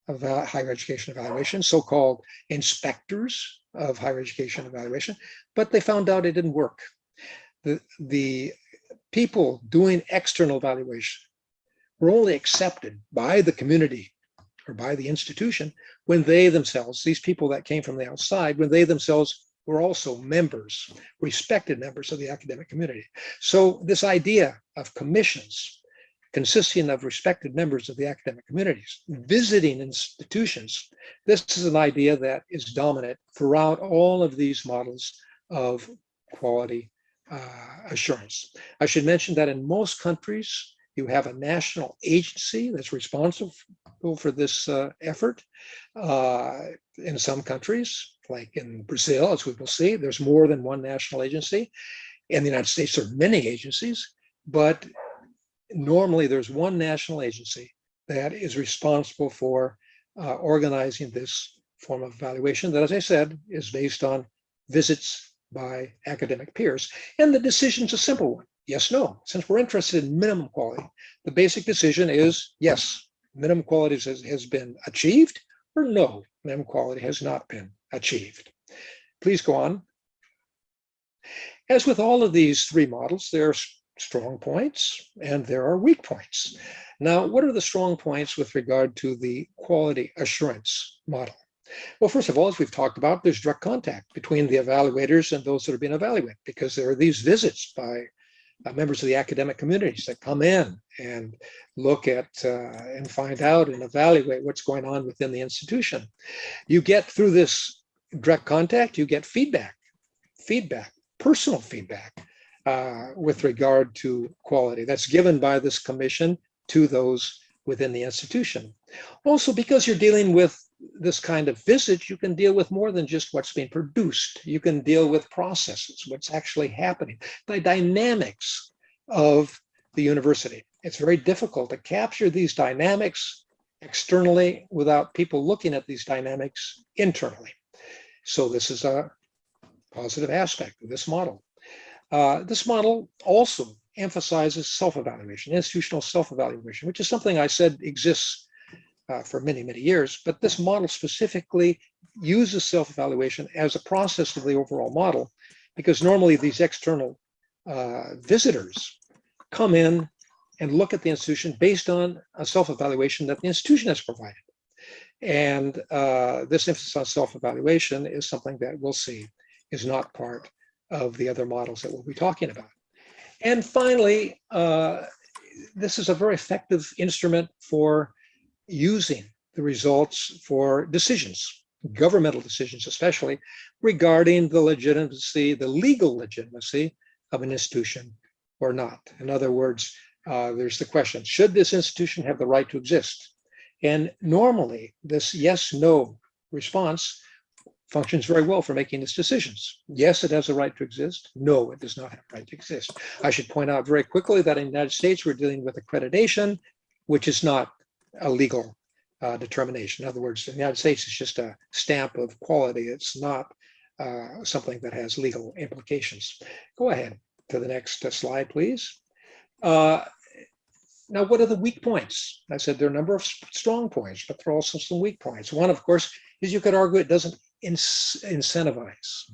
higher education evaluation, so-called inspectors of higher education evaluation, but they found out it didn't work. The people doing external evaluation were only accepted by the community or by the institution when they themselves, these people that came from the outside, when they themselves were also members, respected members of the academic community. So this idea of commissions consisting of respected members of the academic communities visiting institutions, this is an idea that is dominant throughout all of these models of quality assurance. I should mention that in most countries, you have a national agency that's responsible for this effort. In some countries, like in Brazil, as we will see, there's more than one national agency. In the United States, there are many agencies, but normally there's one national agency that is responsible for organizing this form of evaluation that, as I said, is based on visits by academic peers. And the decision is a simple one. Yes, no. Since we're interested in minimum quality, the basic decision is yes, minimum quality has been achieved, or no, minimum quality has not been achieved. Please go on. As with all of these three models, there are strong points and there are weak points. Now, what are the strong points with regard to the quality assurance model? Well, first of all, as we've talked about, there's direct contact between the evaluators and those that are being evaluated, because there are these visits by members of the academic communities that come in and look at and find out and evaluate what's going on within the institution. You get, through this direct contact, you get feedback, personal feedback with regard to quality that's given by this commission to those within the institution. Also, because you're dealing with this kind of visit, you can deal with more than just what's being produced. You can deal with processes, what's actually happening, the dynamics of the university. It's very difficult to capture these dynamics externally without people looking at these dynamics internally. So this is a positive aspect of this model. This model also emphasizes self-evaluation, institutional self-evaluation, which is something I said exists for many, many years, but this model specifically uses self-evaluation as a process of the overall model, because normally these external visitors come in and look at the institution based on a self-evaluation that the institution has provided. And this emphasis on self-evaluation is something that we'll see is not part of the other models that we'll be talking about. And finally, this is a very effective instrument for using the results for decisions, governmental decisions especially, regarding the legitimacy, the legal legitimacy of an institution or not. In other words, there's the question, should this institution have the right to exist? And normally this yes/no response functions very well for making its decisions. Yes, it has a right to exist. No, it does not have a right to exist. I should point out very quickly that in the United States, we're dealing with accreditation, which is not a legal determination. In other words, in the United States, it's just a stamp of quality. It's not something that has legal implications. Go ahead to the next slide, please. Now, what are the weak points? I said there are a number of strong points, but there are also some weak points. One, of course, is you could argue it doesn't incentivize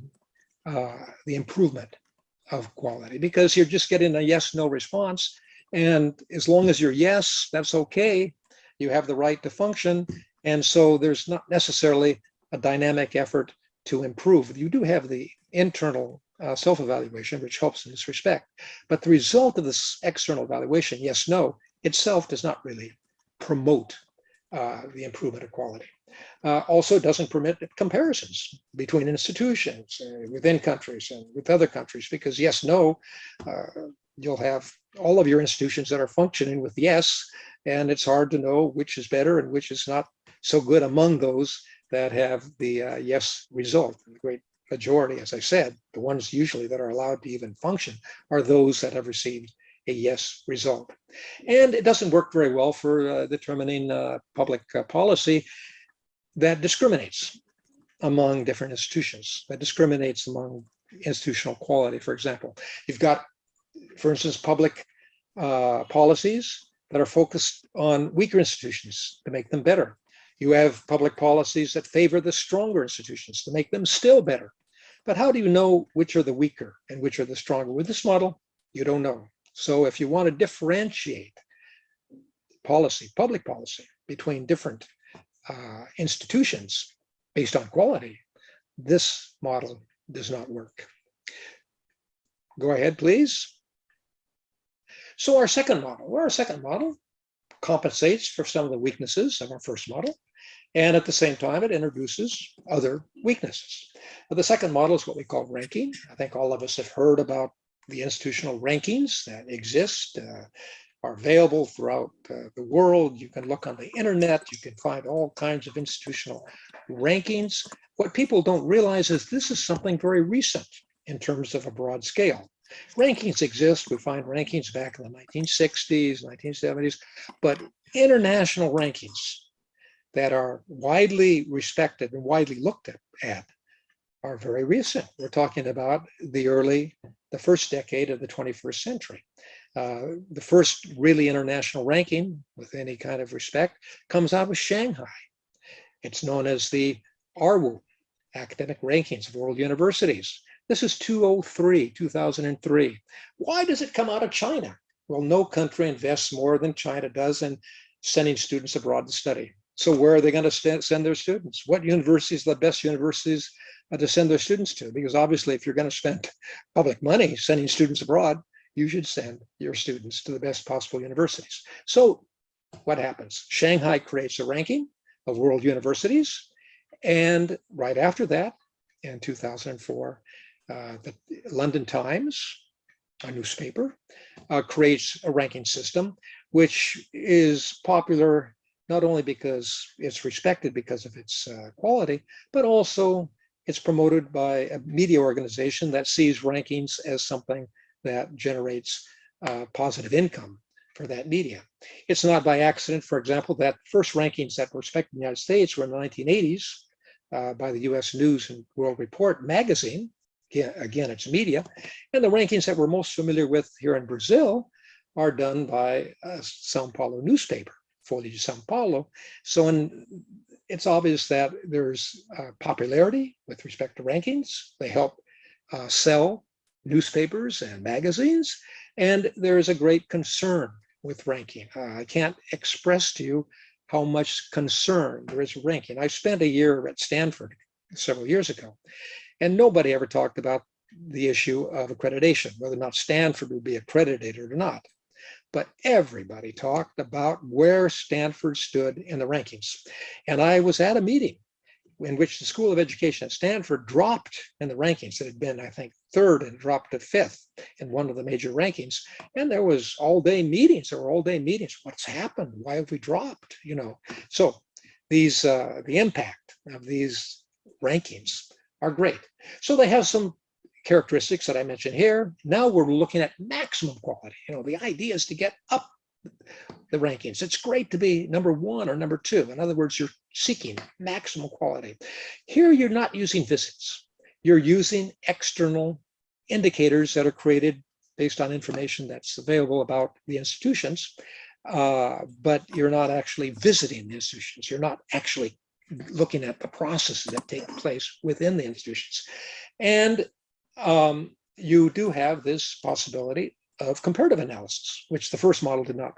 the improvement of quality because you're just getting a yes/no response. And as long as you're yes, that's okay. You have the right to function. And so there's not necessarily a dynamic effort to improve. You do have the internal self-evaluation, which helps in this respect. But the result of this external evaluation, yes, no, itself does not really promote the improvement of quality. Also doesn't permit comparisons between institutions within countries and with other countries, because yes, no, you'll have all of your institutions that are functioning with yes, and it's hard to know which is better and which is not so good among those that have the yes result. The great majority, as I said, the ones usually that are allowed to even function are those that have received a yes result. And it doesn't work very well for determining public policy that discriminates among different institutions, that discriminates among institutional quality, for example. You've got, for instance, public policies that are focused on weaker institutions to make them better. You have public policies that favor the stronger institutions to make them still better. But how do you know which are the weaker and which are the stronger? With this model, you don't know. So if you want to differentiate policy, public policy, between different institutions based on quality, this model does not work. Go ahead, please. So our second model compensates for some of the weaknesses of our first model, and at the same time, it introduces other weaknesses. Now, the second model is what we call ranking. I think all of us have heard about the institutional rankings that exist, are available throughout the world. You can look on the internet, you can find all kinds of institutional rankings. What people don't realize is this is something very recent in terms of a broad scale. Rankings exist. We find rankings back in the 1960s, 1970s, but international rankings that are widely respected and widely looked at are very recent. We're talking about the first decade of the 21st century. The first really international ranking with any kind of respect comes out of Shanghai. It's known as the ARWU, Academic Rankings of World Universities. This is 2003. Why does it come out of China? Well, no country invests more than China does in sending students abroad to study. So where are they going to send their students? What universities are the best universities to send their students to? Because obviously, if you're going to spend public money sending students abroad, you should send your students to the best possible universities. So what happens? Shanghai creates a ranking of world universities. And right after that, in 2004, the London Times, a newspaper, creates a ranking system, which is popular not only because it's respected because of its quality, but also it's promoted by a media organization that sees rankings as something that generates positive income for that media. It's not by accident, for example, that first rankings that were respected in the United States were in the 1980s by the US News and World Report magazine. Again, it's media. And the rankings that we're most familiar with here in Brazil are done by a Sao Paulo newspaper, Folha de Sao Paulo. So it's obvious that there's popularity with respect to rankings. They help sell newspapers and magazines, and there is a great concern with ranking. I can't express to you how much concern there is for ranking. I spent a year at Stanford several years ago, and nobody ever talked about the issue of accreditation, whether or not Stanford would be accredited or not. But everybody talked about where Stanford stood in the rankings. And I was at a meeting in which the School of Education at Stanford dropped in the rankings. It had been, I think, third and dropped to fifth in one of the major rankings. And there was all-day meetings. There were all-day meetings. What's happened? Why have we dropped? You know, so these the impact of these rankings are great. So they have some characteristics that I mentioned here. Now we're looking at maximum quality. You know, the idea is to get up the rankings. It's great to be number one or number two. In other words, you're seeking maximum quality. Here, you're not using visits. You're using external indicators that are created based on information that's available about the institutions, but you're not actually visiting the institutions. You're not actually looking at the processes that take place within the institutions. And you do have this possibility of comparative analysis, which the first model did not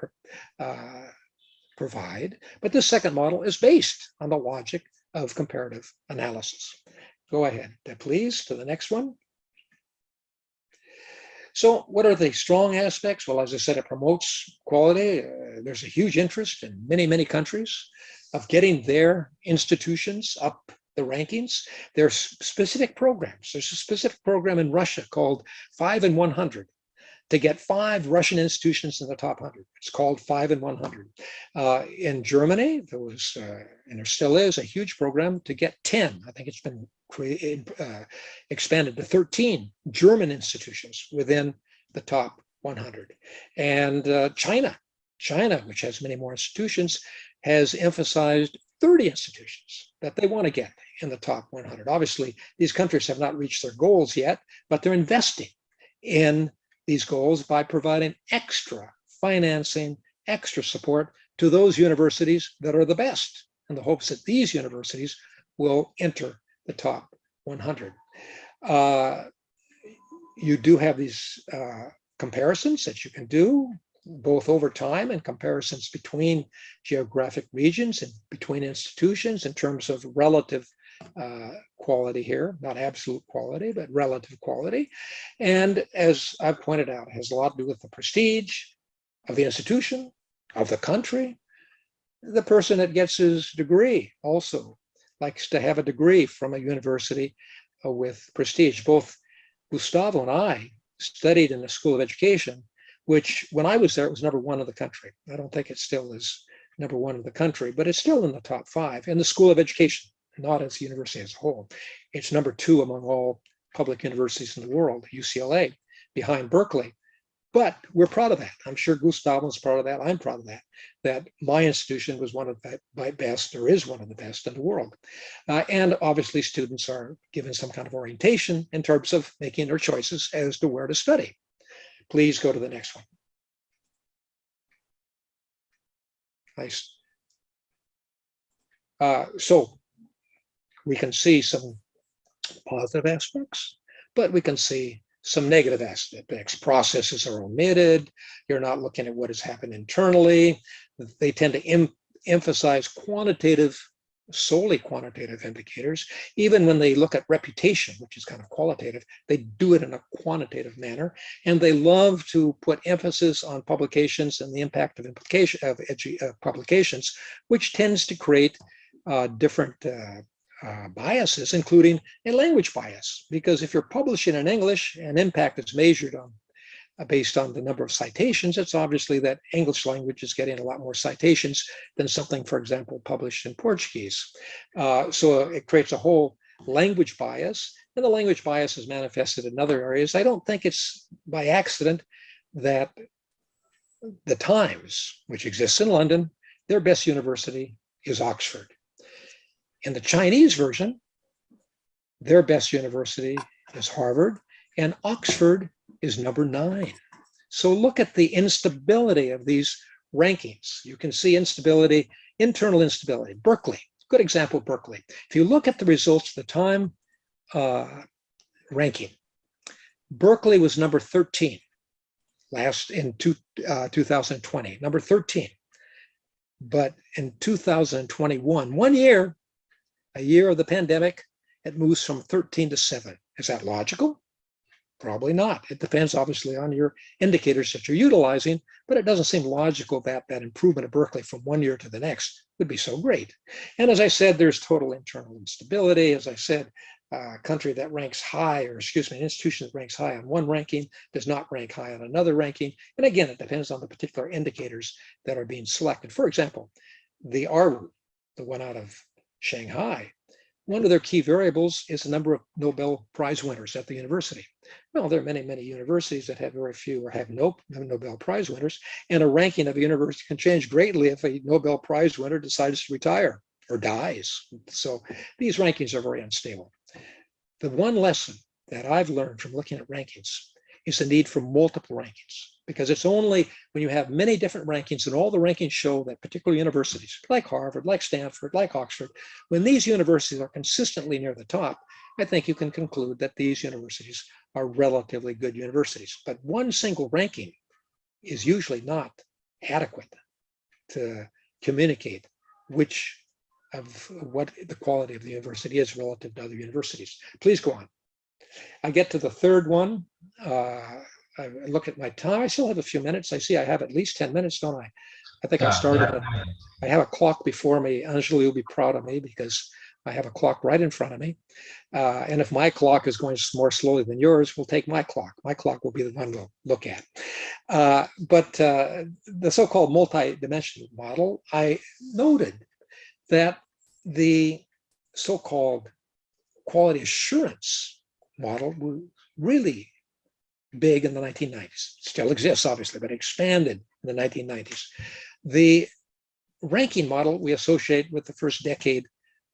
provide, but this second model is based on the logic of comparative analysis. Go ahead, please, to the next one. So what are the strong aspects? Well, as I said, it promotes quality. There's a huge interest in many, many countries of getting their institutions up the rankings. There's specific programs. There's a specific program in Russia called 5 in 100 to get 5 Russian institutions in the top 100. It's called 5 in 100. In Germany, there was, and there still is, a huge program to get 10. I think it's been expanded to 13 German institutions within the top 100. And China, which has many more institutions, has emphasized 30 institutions that they want to get in the top 100. Obviously, these countries have not reached their goals yet, but they're investing in these goals by providing extra financing, extra support to those universities that are the best, in the hopes that these universities will enter the top 100. You do have these comparisons that you can do, both over time and comparisons between geographic regions and between institutions in terms of relative quality here, not absolute quality, but relative quality. And as I've pointed out, it has a lot to do with the prestige of the institution, of the country. The person that gets his degree also likes to have a degree from a university with prestige. Both Gustavo and I studied in the School of Education, which when I was there, it was #1 in the country. I don't think it still is #1 in the country, but it's still in the top 5 in the School of Education, not as a university as a whole. It's #2 among all public universities in the world, UCLA, behind Berkeley. But we're proud of that. I'm sure Gustavo's proud of that. I'm proud of that, that my institution was one of the best, or is one of the best in the world. And obviously students are given some kind of orientation in terms of making their choices as to where to study. Please go to the next one. Nice. So we can see some positive aspects, but we can see some negative aspects. Processes are omitted. You're not looking at what has happened internally. They tend to emphasize quantitative, solely quantitative indicators. Even when they look at reputation, which is kind of qualitative, they do it in a quantitative manner. And they love to put emphasis on publications and the impact of publications, which tends to create different biases, including a language bias, because if you're publishing in English and impact is measured on based on the number of citations, it's obviously that English language is getting a lot more citations than something, for example, published in Portuguese. So it creates a whole language bias, and the language bias is manifested in other areas. I don't think it's by accident that the Times, which exists in London, their best university is Oxford. In the Chinese version, their best university is Harvard, and Oxford is #9. So look at the instability of these rankings. You can see instability, internal instability. Berkeley, good example of Berkeley. If you look at the results of the Time ranking, Berkeley was #13 last in 2020, #13. But in 2021, 1 year, a year of the pandemic, it moves from 13 to 7. Is that logical? Probably not. It depends obviously on your indicators that you're utilizing, but it doesn't seem logical that that improvement of Berkeley from 1 year to the next would be so great. And as I said, there's total internal instability. As I said, a country that ranks high, or excuse me, an institution that ranks high on one ranking does not rank high on another ranking. And again, it depends on the particular indicators that are being selected. For example, the RWU, the one out of Shanghai, one of their key variables is the number of Nobel Prize winners at the university. Well, there are many, many universities that have very few or have no Nobel Prize winners, and a ranking of a university can change greatly if a Nobel Prize winner decides to retire or dies. So these rankings are very unstable. The one lesson that I've learned from looking at rankings is the need for multiple rankings, because it's only when you have many different rankings and all the rankings show that particular universities like Harvard, like Stanford, like Oxford, when these universities are consistently near the top, I think you can conclude that these universities are relatively good universities. But one single ranking is usually not adequate to communicate which of what the quality of the university is relative to other universities. Please go on. I get to the third one. I look at my time. I still have a few minutes. I see I have at least 10 minutes, don't I? I think I started. I have a clock before me. Angela, you'll be proud of me because I have a clock right in front of me. And if my clock is going more slowly than yours, we'll take my clock. My clock will be the one we'll look at. But the so-called multi-dimensional model, I noted that the so-called quality assurance model was really big in the 1990s. Still exists, obviously, but expanded in the 1990s. The ranking model we associate with the first decade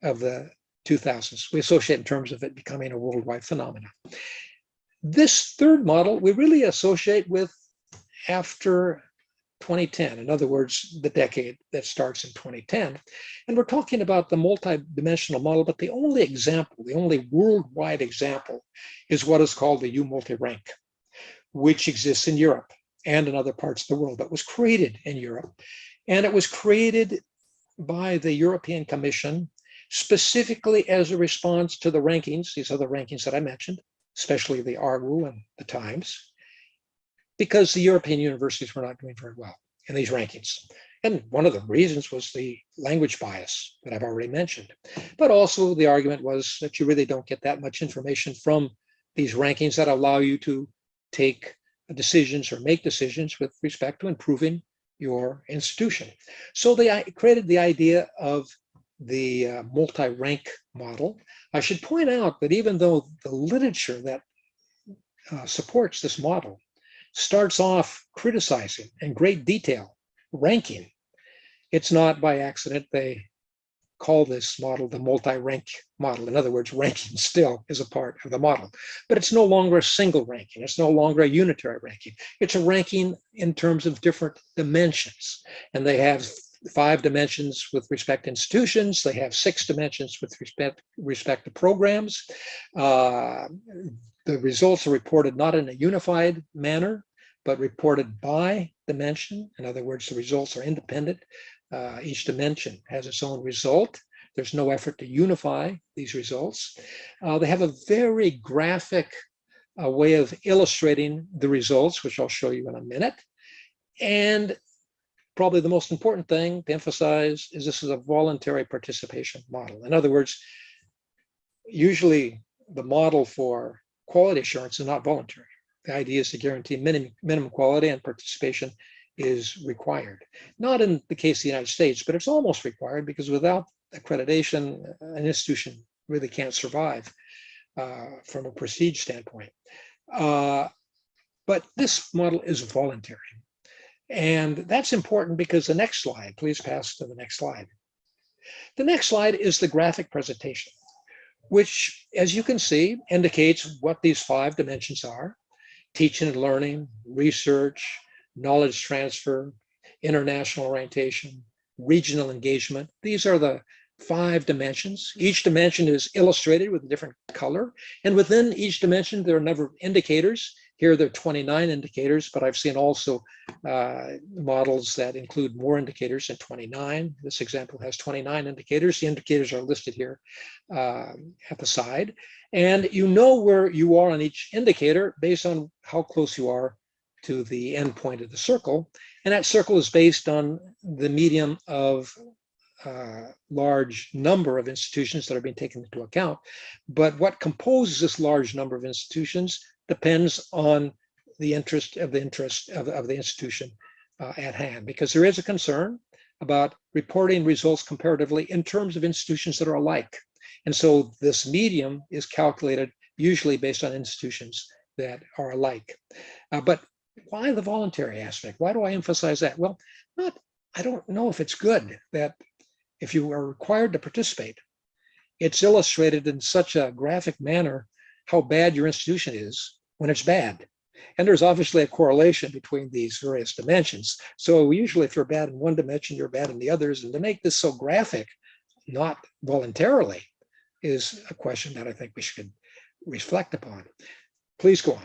of the 2000s. We associate in terms of it becoming a worldwide phenomenon. This third model we really associate with after 2010. In other words, the decade that starts in 2010. And we're talking about the multi-dimensional model, but the only example, the only worldwide example is what is called the U-multi-rank, which exists in Europe and in other parts of the world, but was created in Europe. And it was created by the European Commission specifically as a response to the rankings, these other rankings that I mentioned, especially the RWU and the Times, because the European universities were not doing very well in these rankings. And one of the reasons was the language bias that I've already mentioned. But also the argument was that you really don't get that much information from these rankings that allow you to take decisions or make decisions with respect to improving your institution. So they created the idea of the multi-rank model. I should point out that even though the literature that supports this model starts off criticizing in great detail ranking, it's not by accident they call this model the multi-rank model. In other words, ranking still is a part of the model, but it's no longer a single ranking. It's no longer a unitary ranking. It's a ranking in terms of different dimensions. And they have 5 dimensions with respect to institutions. They have 6 dimensions with respect to programs. The results are reported not in a unified manner, but reported by dimension. In other words, the results are independent. Each dimension has its own result. There's no effort to unify these results. They have a very graphic way of illustrating the results, which I'll show you in a minute. And probably the most important thing to emphasize is this is a voluntary participation model. In other words, usually the model for quality assurance is not voluntary. The idea is to guarantee minimum quality, and participation is required. Not in the case of the United States, but it's almost required, because without accreditation, an institution really can't survive from a prestige standpoint. But this model is voluntary. And that's important because the next slide, please pass to the next slide. The next slide is the graphic presentation, which, as you can see, indicates what these 5 dimensions are: teaching and learning, research, knowledge transfer, international orientation, regional engagement. These are the 5 dimensions. Each dimension is illustrated with a different color. And within each dimension, there are a number of indicators. Here there are 29 indicators, but I've seen also models that include more indicators than 29. This example has 29 indicators. The indicators are listed here at the side. And you know where you are on each indicator based on how close you are to the end point of the circle. And that circle is based on the medium of large number of institutions that are being taken into account. But what composes this large number of institutions depends on the interest of the institution at hand, because there is a concern about reporting results comparatively in terms of institutions that are alike. And so this medium is calculated usually based on institutions that are alike. But why the voluntary aspect? Why do I emphasize that? Well, I don't know if it's good that if you are required to participate, it's illustrated in such a graphic manner how bad your institution is when it's bad. And there's obviously a correlation between these various dimensions. So usually if you're bad in one dimension, you're bad in the others. And to make this so graphic, not voluntarily, is a question that I think we should reflect upon. Please go on.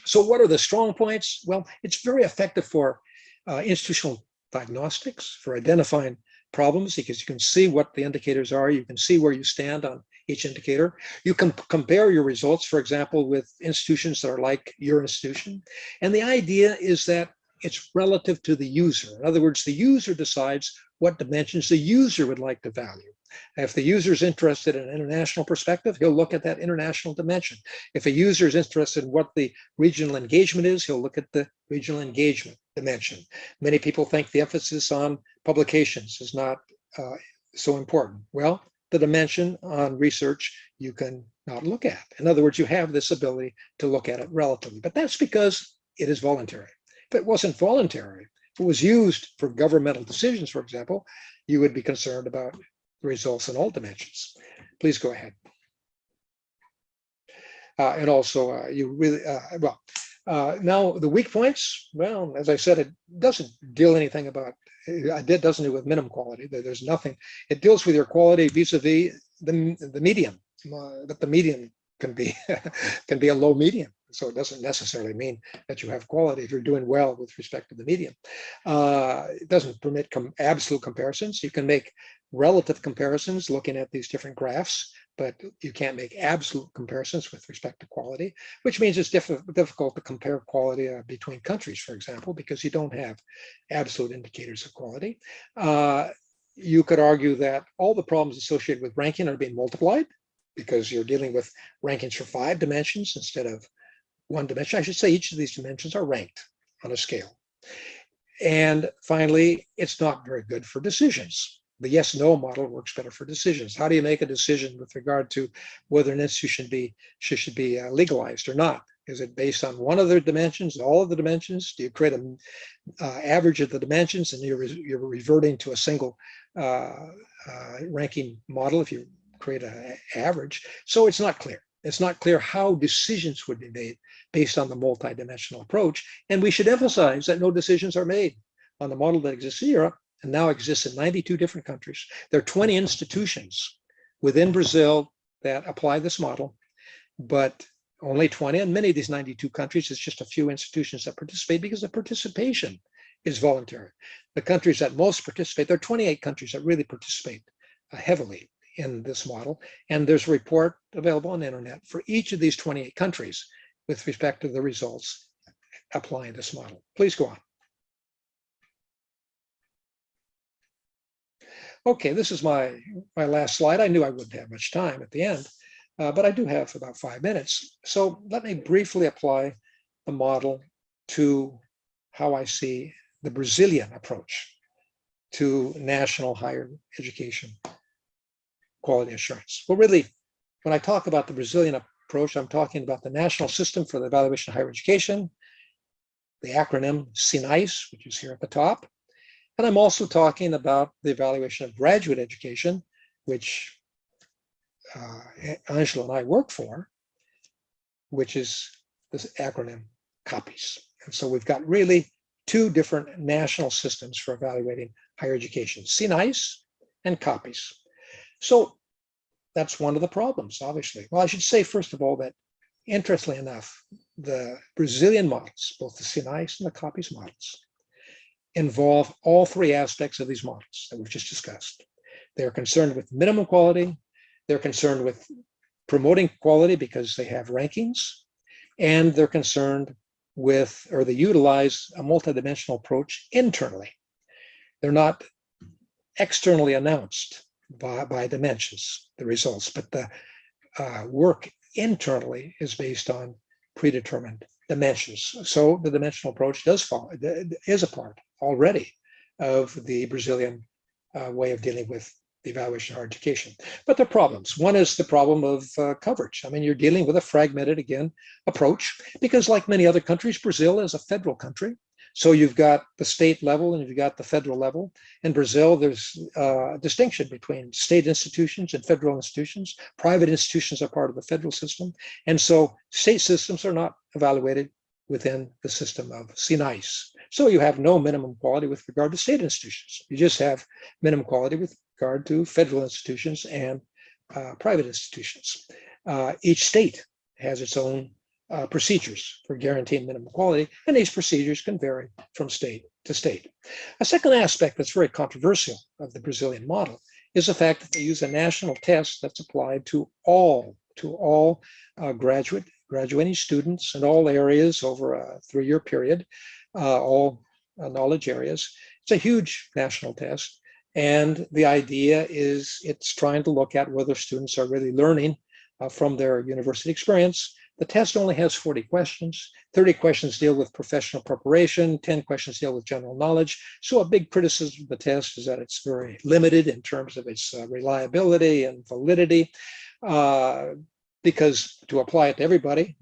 So what are the strong points? Well, it's very effective for institutional diagnostics, for identifying problems, because you can see what the indicators are. You can see where you stand on each indicator. You can compare your results, for example, with institutions that are like your institution. And the idea is that it's relative to the user. In other words, the user decides what dimensions the user would like to value. If the user is interested in an international perspective, he'll look at that international dimension. If a user is interested in what the regional engagement is, he'll look at the regional engagement dimension. Many people think the emphasis on publications is not so important. Well, the dimension on research you can not look at. In other words, you have this ability to look at it relatively, but that's because it is voluntary. If it wasn't voluntary, if it was used for governmental decisions, for example, you would be concerned about the results in all dimensions. Please go ahead. And also, you really, now the weak points, well, as I said, it doesn't deal anything about, it doesn't do with minimum quality. There's nothing, it deals with your quality vis-a-vis the medium, but the medium can be, can be a low medium. So it doesn't necessarily mean that you have quality if you're doing well with respect to the medium. It doesn't permit absolute comparisons. You can make relative comparisons looking at these different graphs, but you can't make absolute comparisons with respect to quality, which means it's difficult to compare quality between countries, for example, because you don't have absolute indicators of quality. You could argue that all the problems associated with ranking are being multiplied because you're dealing with rankings for 5 dimensions instead of 1 dimension. I should say each of these dimensions are ranked on a scale. And finally, it's not very good for decisions. The yes-no model works better for decisions. How do you make a decision with regard to whether an institution should be legalized or not? Is it based on one of the dimensions, all of the dimensions? Do you create an average of the dimensions and you're reverting to a single ranking model if you create an average? So it's not clear. It's not clear how decisions would be made based on the multidimensional approach. And we should emphasize that no decisions are made on the model that exists in Europe and now exists in 92 different countries. There are 20 institutions within Brazil that apply this model, but only 20, and many of these 92 countries, it's just a few institutions that participate because the participation is voluntary. The countries that most participate, there are 28 countries that really participate heavily in this model. And there's a report available on the internet for each of these 28 countries with respect to the results applying this model. Please go on. Okay, this is my last slide. I knew I wouldn't have much time at the end, but I do have about 5 minutes. So let me briefly apply the model to how I see the Brazilian approach to national higher education quality assurance. Well, really, when I talk about the Brazilian approach, I'm talking about the National System for the Evaluation of Higher Education, the acronym SINAIS, which is here at the top. And I'm also talking about the evaluation of graduate education, which Angela and I work for, which is this acronym COPIES. And so we've got really 2 different national systems for evaluating higher education, SINAIS and COPIES. So that's one of the problems, obviously. Well, I should say, first of all, that interestingly enough, the Brazilian models, both the SINAIS and the COPIES models, involve all 3 aspects of these models that we've just discussed. They're concerned with minimum quality, they're concerned with promoting quality because they have rankings, and they're concerned with, or they utilize a multidimensional approach internally. They're not externally announced by dimensions, the results, but the work internally is based on predetermined dimensions. So the dimensional approach is a part already of the Brazilian way of dealing with the evaluation of higher education. But there are problems. One is the problem of coverage. I mean, you're dealing with a fragmented, again, approach, because like many other countries, Brazil is a federal country. So you've got the state level and you've got the federal level. In Brazil, there's a distinction between state institutions and federal institutions. Private institutions are part of the federal system. And so state systems are not evaluated within the system of SINAIS. So you have no minimum quality with regard to state institutions. You just have minimum quality with regard to federal institutions and private institutions. Each state has its own procedures for guaranteeing minimum quality, and these procedures can vary from state to state. A second aspect that's very controversial of the Brazilian model is the fact that they use a national test that's applied to all graduating students in all areas over a 3-year period, all knowledge areas. It's a huge national test. And the idea is it's trying to look at whether students are really learning from their university experience. The test only has 40 questions. 30 questions deal with professional preparation, 10 questions deal with general knowledge. So a big criticism of the test is that it's very limited in terms of its reliability and validity, because to apply it to everybody,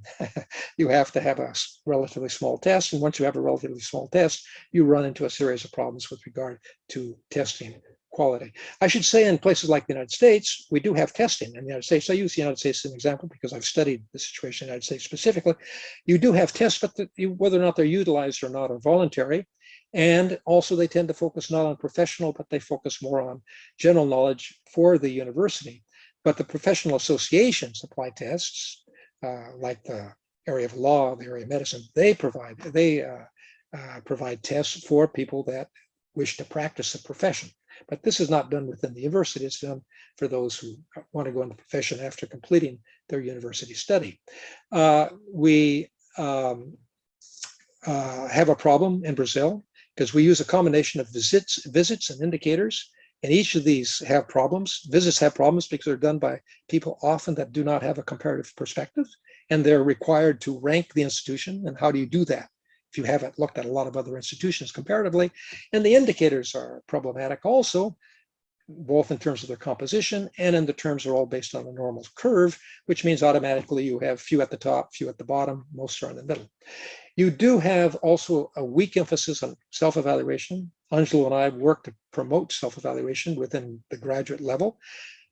you have to have a relatively small test. And once you have a relatively small test, you run into a series of problems with regard to testing quality. I should say in places like the United States, we do have testing in the United States. I use the United States as an example because I've studied the situation in the United States specifically. You do have tests, but whether or not they're utilized or not are voluntary. And also they tend to focus not on professional, but they focus more on general knowledge for the university. But the professional associations apply tests, like the area of law, the area of medicine. They provide tests for people that wish to practice a profession. But this is not done within the university. It's done for those who want to go into the profession after completing their university study. We have a problem in Brazil because we use a combination of visits and indicators. And each of these have problems. Visits have problems because they're done by people often that do not have a comparative perspective, and they're required to rank the institution. And how do you do that if you haven't looked at a lot of other institutions comparatively? And the indicators are problematic also, both in terms of their composition and in the terms are all based on a normal curve, which means automatically you have few at the top, few at the bottom, most are in the middle. You do have also a weak emphasis on self-evaluation. Angelo and I work to promote self-evaluation within the graduate level,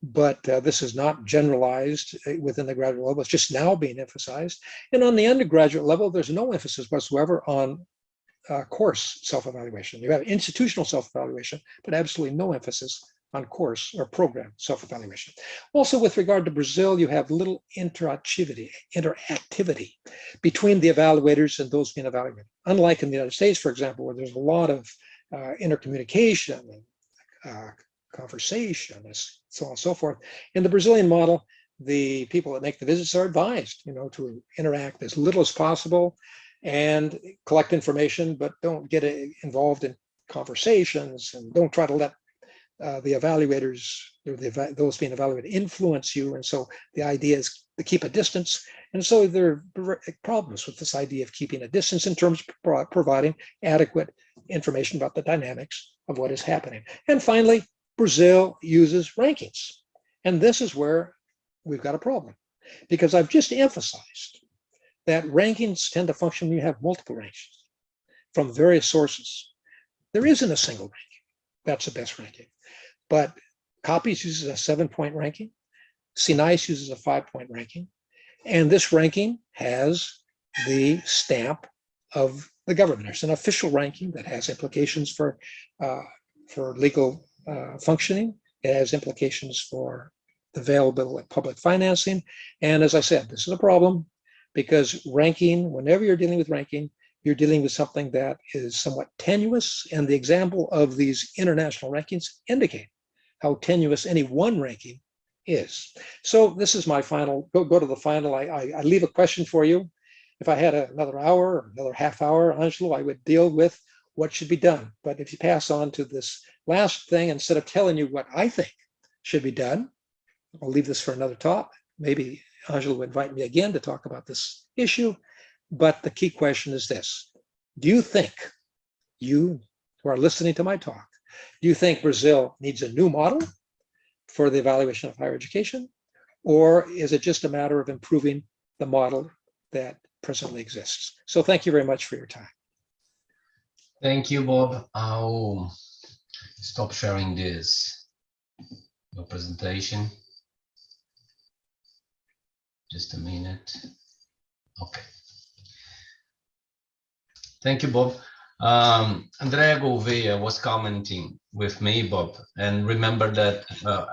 but this is not generalized within the graduate level. It's just now being emphasized. And on the undergraduate level, there's no emphasis whatsoever on course self-evaluation. You have institutional self-evaluation, but absolutely no emphasis on course or program self-evaluation. Also, with regard to Brazil, you have little interactivity between the evaluators and those being evaluated. Unlike in the United States, for example, where there's a lot of intercommunication and conversation, and so on and so forth. In the Brazilian model, the people that make the visits are advised, to interact as little as possible and collect information, but don't get involved in conversations and don't try to let the evaluators or those being evaluated influence you. And so the idea is to keep a distance. And so there are problems with this idea of keeping a distance in terms of providing adequate information about the dynamics of what is happening. And finally, Brazil uses rankings. And this is where we've got a problem, because I've just emphasized that rankings tend to function when you have multiple rankings from various sources. There isn't a single ranking that's the best ranking. But COPPES uses a 7-point ranking. SINAIS uses a 5-point ranking. And this ranking has the stamp of the government. It's an official ranking that has implications for legal functioning. It has implications for the availability of public financing. And as I said, this is a problem because ranking, whenever you're dealing with ranking, you're dealing with something that is somewhat tenuous. And the example of these international rankings indicate how tenuous any one ranking is. So this is my final, go to the final. I leave a question for you. If I had another hour or another half hour, Angelo, I would deal with what should be done. But if you pass on to this last thing, instead of telling you what I think should be done, I'll leave this for another talk. Maybe Angela will invite me again to talk about this issue. But the key question is this: do you think, you who are listening to my talk, do you think Brazil needs a new model for the evaluation of higher education? Or is it just a matter of improving the model that presently exists? So thank you very much for your time. Thank you, Bob. I'll stop sharing your presentation. Just a minute. Okay. Thank you, Bob. Andrea Gouveia was commenting with me, Bob, and remember that,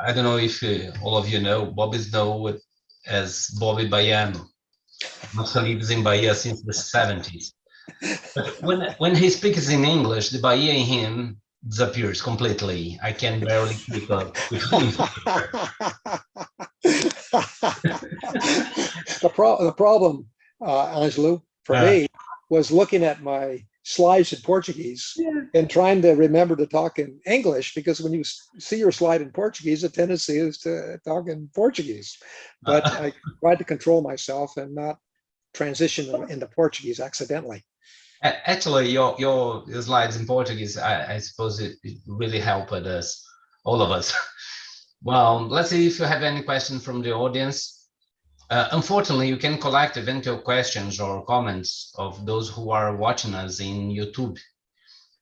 I don't know if all of you know, Bob is known as Bobby Baiano. Also lives in Bahia since the 70s. But when he speaks in English, the Bahia in him disappears completely. I can barely keep up with him. The problem, Angelo, for me, was looking at my slides in Portuguese and trying to remember to talk in English, because when you see your slide in Portuguese, the tendency is to talk in Portuguese. But I tried to control myself and not transition into Portuguese accidentally. Actually, your slides in Portuguese, I suppose it really helped us, all of us. Well, let's see if you have any questions from the audience. Unfortunately, you can collect eventual questions or comments of those who are watching us in YouTube.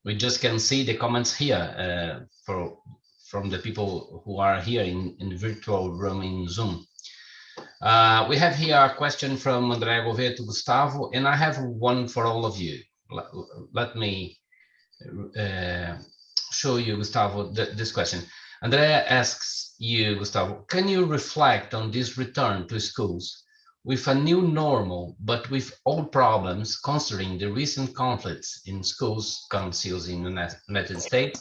We just can see the comments here from the people who are here in the virtual room in Zoom. We have here a question from Andrea Gouveia to Gustavo, and I have one for all of you. Let me show you, Gustavo, this question. Andrea asks you, Gustavo, can you reflect on this return to schools with a new normal, but with old problems, considering the recent conflicts in schools councils in the United States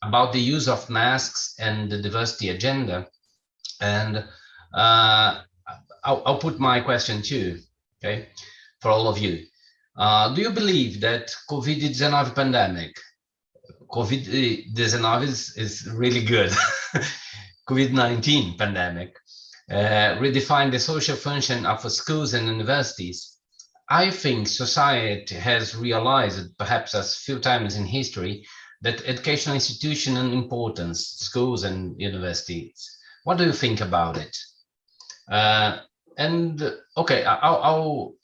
about the use of masks and the diversity agenda? And I'll put my question too, okay, for all of you. Do you believe that COVID-19 pandemic, COVID-19 is really good, COVID-19 pandemic, redefine the social function of schools and universities? I think society has realized, perhaps as few times in history, that educational institution and importance, schools and universities. What do you think about it? And okay, I'll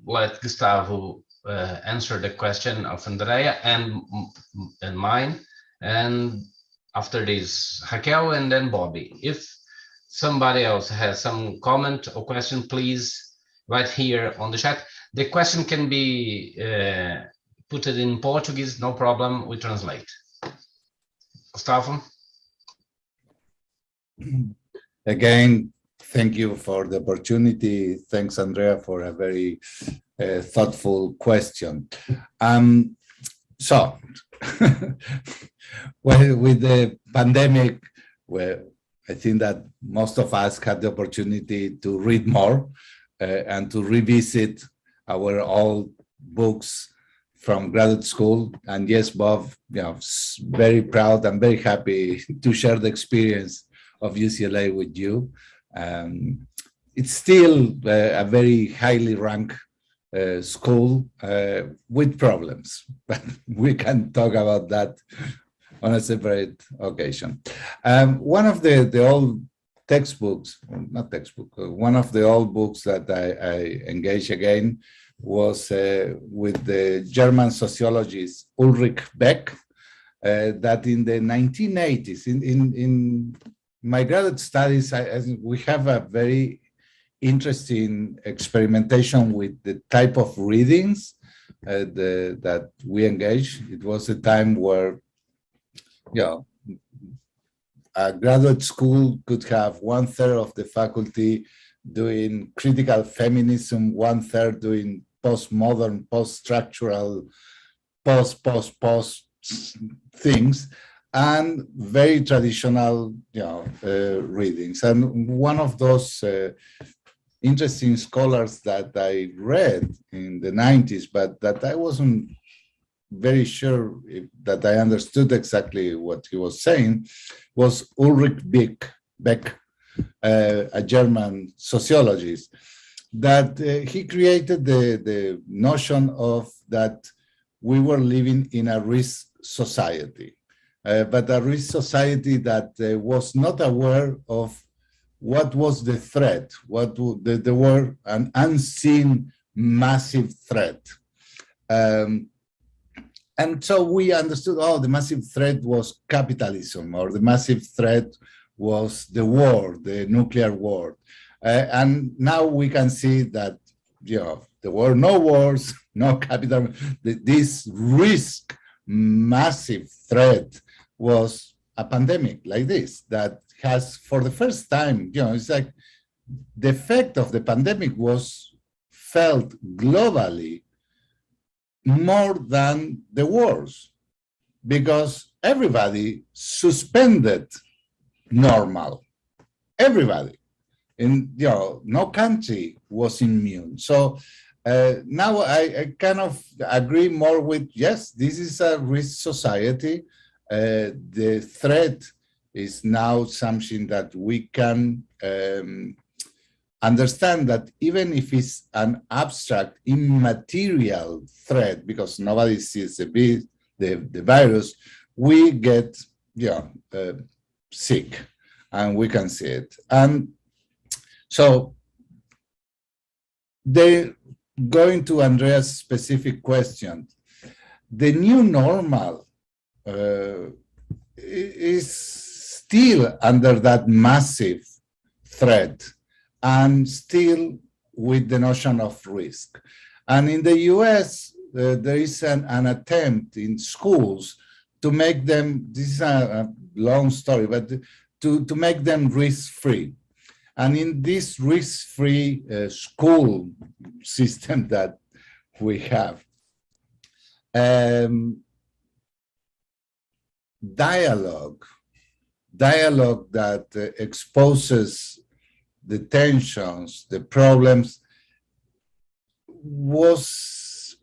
let Gustavo answer the question of Andrea and mine, and after this Raquel and then Bobby. If somebody else has some comment or question, please write here on the chat. The question can be put it in Portuguese, no problem, we translate. Gustavo? Again, thank you for the opportunity. Thanks, Andrea, for a very thoughtful question. So, well, with the pandemic, well, I think that most of us had the opportunity to read more and to revisit our old books from graduate school. And yes, Bob, you know, very proud and very happy to share the experience of UCLA with you. It's still a very highly ranked school with problems, but we can talk about that on a separate occasion. One of the old textbooks, not textbook, one of the old books that I engaged again was with the German sociologist Ulrich Beck, that in the 1980s, in my graduate studies, we have a very interesting experimentation with the type of readings that we engage. It was a time where, you know, a graduate school could have 1/3 of the faculty doing critical feminism, 1/3 doing postmodern, post-structural, post things, and very traditional, you know, readings. And one of those interesting scholars that I read in the 90s, but that I wasn't very sure that I understood exactly what he was saying was Ulrich Beck, a German sociologist, that he created the notion of that we were living in a risk society, but a risk society that was not aware of what was the threat, there were an unseen massive threat. And so we understood, oh, the massive threat was capitalism, or the massive threat was the war, the nuclear war. And now we can see that, there were no wars, no capitalism. This risk, massive threat was a pandemic like this that has, for the first time, it's like the effect of the pandemic was felt globally more than the wars, because everybody suspended normal. Everybody. And no country was immune. So now I kind of agree more with, yes, this is a risk society. The threat is now something that we can understand, that even if it's an abstract, immaterial threat, because nobody sees the virus, we get sick, and we can see it. And so, going to Andrea's specific question, the new normal is still under that massive threat, and still with the notion of risk. And in the US, there is an attempt in schools to make them, this is a long story, but to make them risk-free. And in this risk-free school system that we have, dialogue that exposes the tensions, the problems, was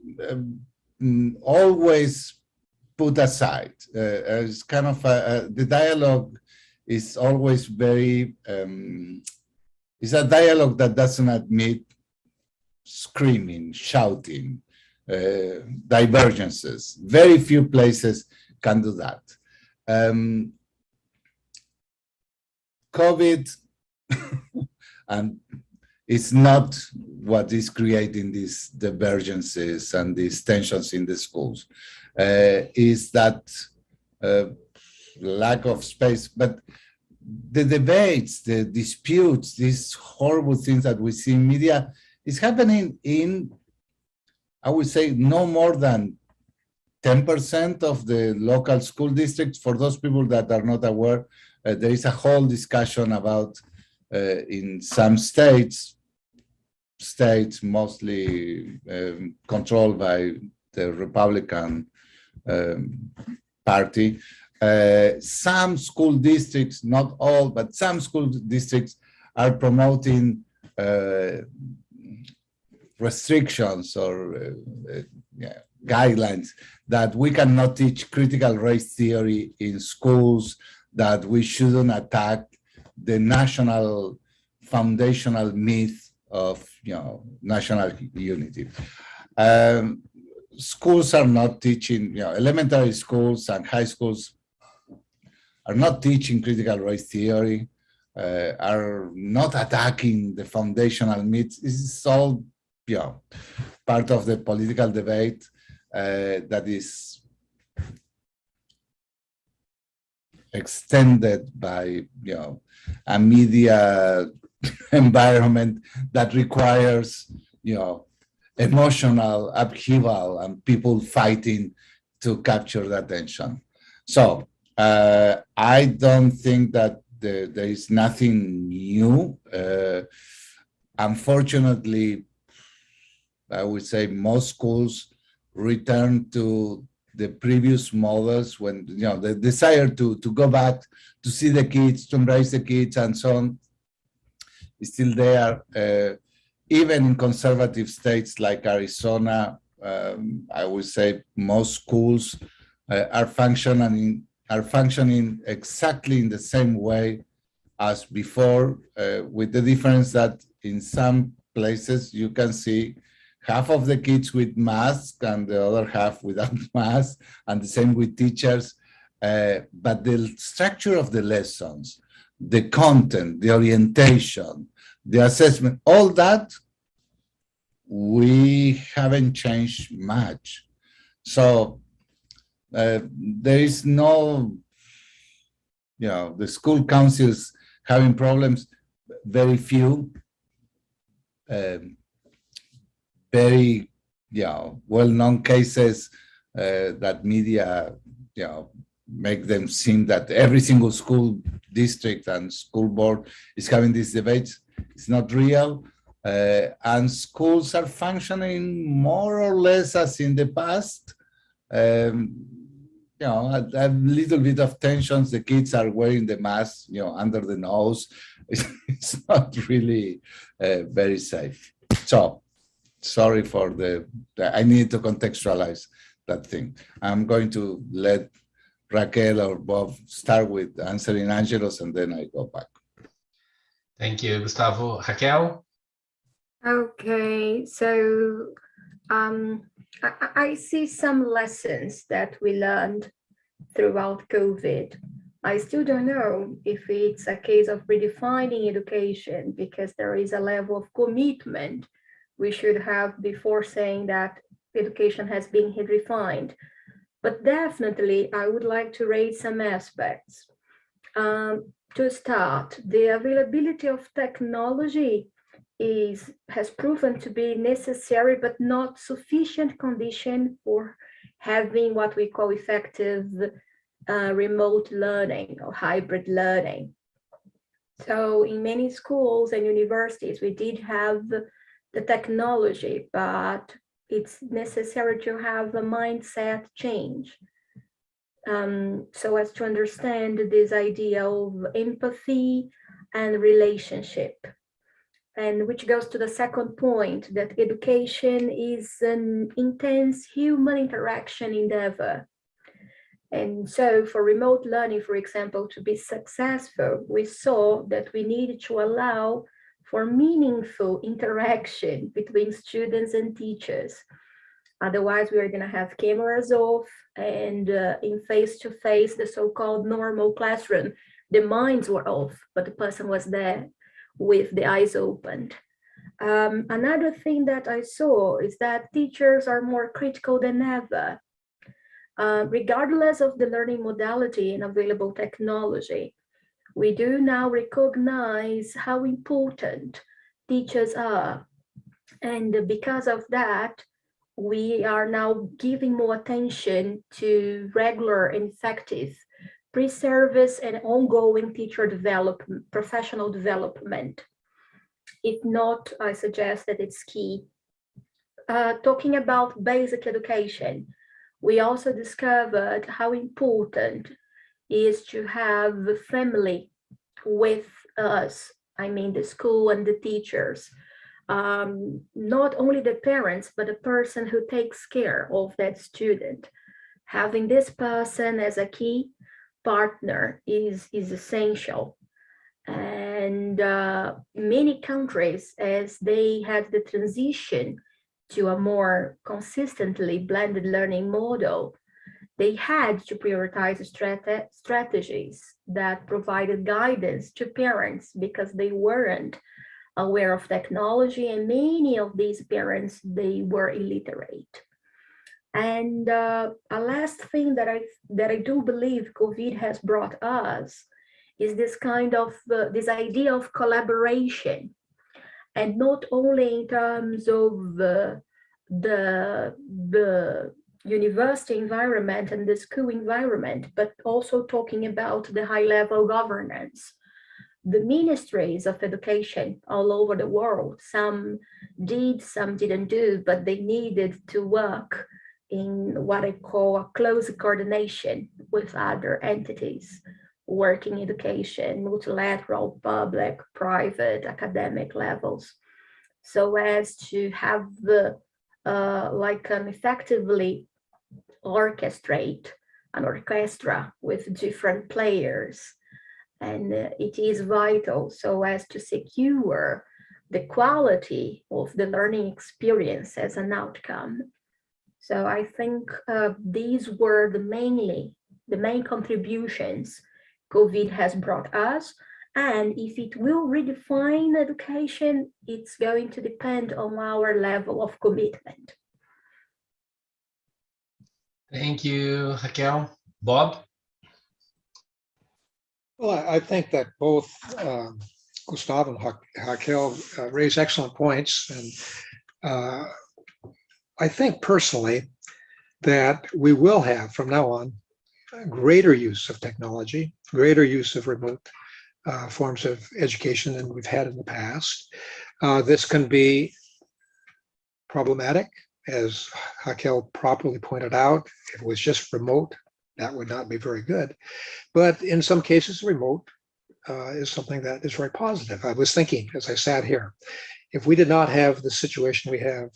always put aside. It's kind of the dialogue is always very, it's a dialogue that doesn't admit screaming, shouting, divergences. Very few places can do that. COVID and it's not what is creating these divergences and these tensions in the schools. Is that lack of space, but the debates, the disputes, these horrible things that we see in media is happening in, I would say, no more than 10% of the local school districts. For those people that are not aware, there is a whole discussion about in some states mostly controlled by the Republican Party. Some school districts, not all, but some school districts are promoting restrictions or guidelines that we cannot teach critical race theory in schools, that we shouldn't attack the national foundational myth of national unity. Schools are not teaching, elementary schools and high schools are not teaching critical race theory, are not attacking the foundational myths. This is all part of the political debate that is extended by a media environment that requires emotional upheaval and people fighting to capture the attention. So I don't think that there is nothing new. Unfortunately, I would say most schools return to the previous models when the desire to go back, to see the kids, to embrace the kids and so on is still there. Even in conservative states like Arizona, I would say most schools are functioning exactly in the same way as before, with the difference that in some places you can see half of the kids with masks and the other half without masks, and the same with teachers. But the structure of the lessons, the content, the orientation, the assessment, all that, we haven't changed much. So there is no, the school councils having problems, very few, very, well-known cases that media, make them seem that every single school district and school board is having these debates. It's not real. And schools are functioning more or less as in the past. A little bit of tensions. The kids are wearing the mask, under the nose. It's not really very safe. So, sorry for I need to contextualize that thing. I'm going to let Raquel or Bob start with answering Angelos, and then I go back. Thank you, Gustavo. Raquel? Okay, so I see some lessons that we learned throughout COVID. I still don't know if it's a case of redefining education, because there is a level of commitment we should have before saying that education has been redefined. But definitely, I would like to raise some aspects. To start, the availability of technology has proven to be necessary, but not sufficient condition for having what we call effective remote learning or hybrid learning. So in many schools and universities, we did have the technology, but it's necessary to have a mindset change. So as to understand this idea of empathy and relationship. And which goes to the second point, that education is an intense human interaction endeavor. And so for remote learning, for example, to be successful, we saw that we needed to allow for meaningful interaction between students and teachers. Otherwise, we are going to have cameras off, and in face-to-face, the so-called normal classroom, the minds were off, but the person was there with the eyes opened. Another thing that I saw is that teachers are more critical than ever. Regardless of the learning modality and available technology, we do now recognize how important teachers are. And because of that, we are now giving more attention to regular and effective pre-service and ongoing teacher development, professional development. If not, I suggest that it's key. Talking about basic education, we also discovered how important is to have the family with us, I mean the school and the teachers. Not only the parents, but the person who takes care of that student. Having this person as a key partner is essential. And many countries, as they had the transition to a more consistently blended learning model, they had to prioritize strategies that provided guidance to parents, because they weren't aware of technology, and many of these parents, they were illiterate. And a last thing that I do believe COVID has brought us is this kind of this idea of collaboration, and not only in terms of the university environment and the school environment, but also talking about the high-level governance. The ministries of education all over the world, some did, some didn't do, but they needed to work in what I call a close coordination with other entities, working education, multilateral, public, private, academic levels, so as to have like can effectively orchestrate an orchestra with different players. And it is vital so as to secure the quality of the learning experience as an outcome. So I think these were the main contributions COVID has brought us. And if it will redefine education, it's going to depend on our level of commitment. Thank you, Raquel. Bob? Well, I think that both Gustavo and Raquel raise excellent points. And I think personally that we will have from now on greater use of technology, greater use of remote forms of education than we've had in the past. This can be problematic, as Raquel properly pointed out. If it was just remote, that would not be very good. But in some cases, remote is something that is very positive. I was thinking as I sat here, if we did not have the situation we have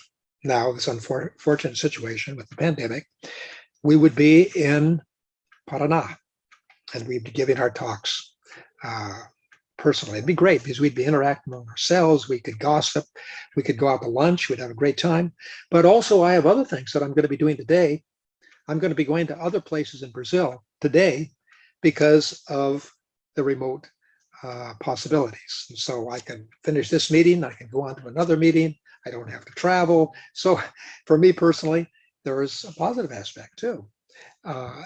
now, this unfortunate situation with the pandemic, we would be in Paraná and we'd be giving our talks personally. It'd be great because we'd be interacting among ourselves. We could gossip. We could go out to lunch. We'd have a great time. But also I have other things that I'm going to be doing today. I'm going to be going to other places in Brazil today because of the remote possibilities. And so I can finish this meeting. I can go on to another meeting. I don't have to travel. So for me personally, there is a positive aspect too,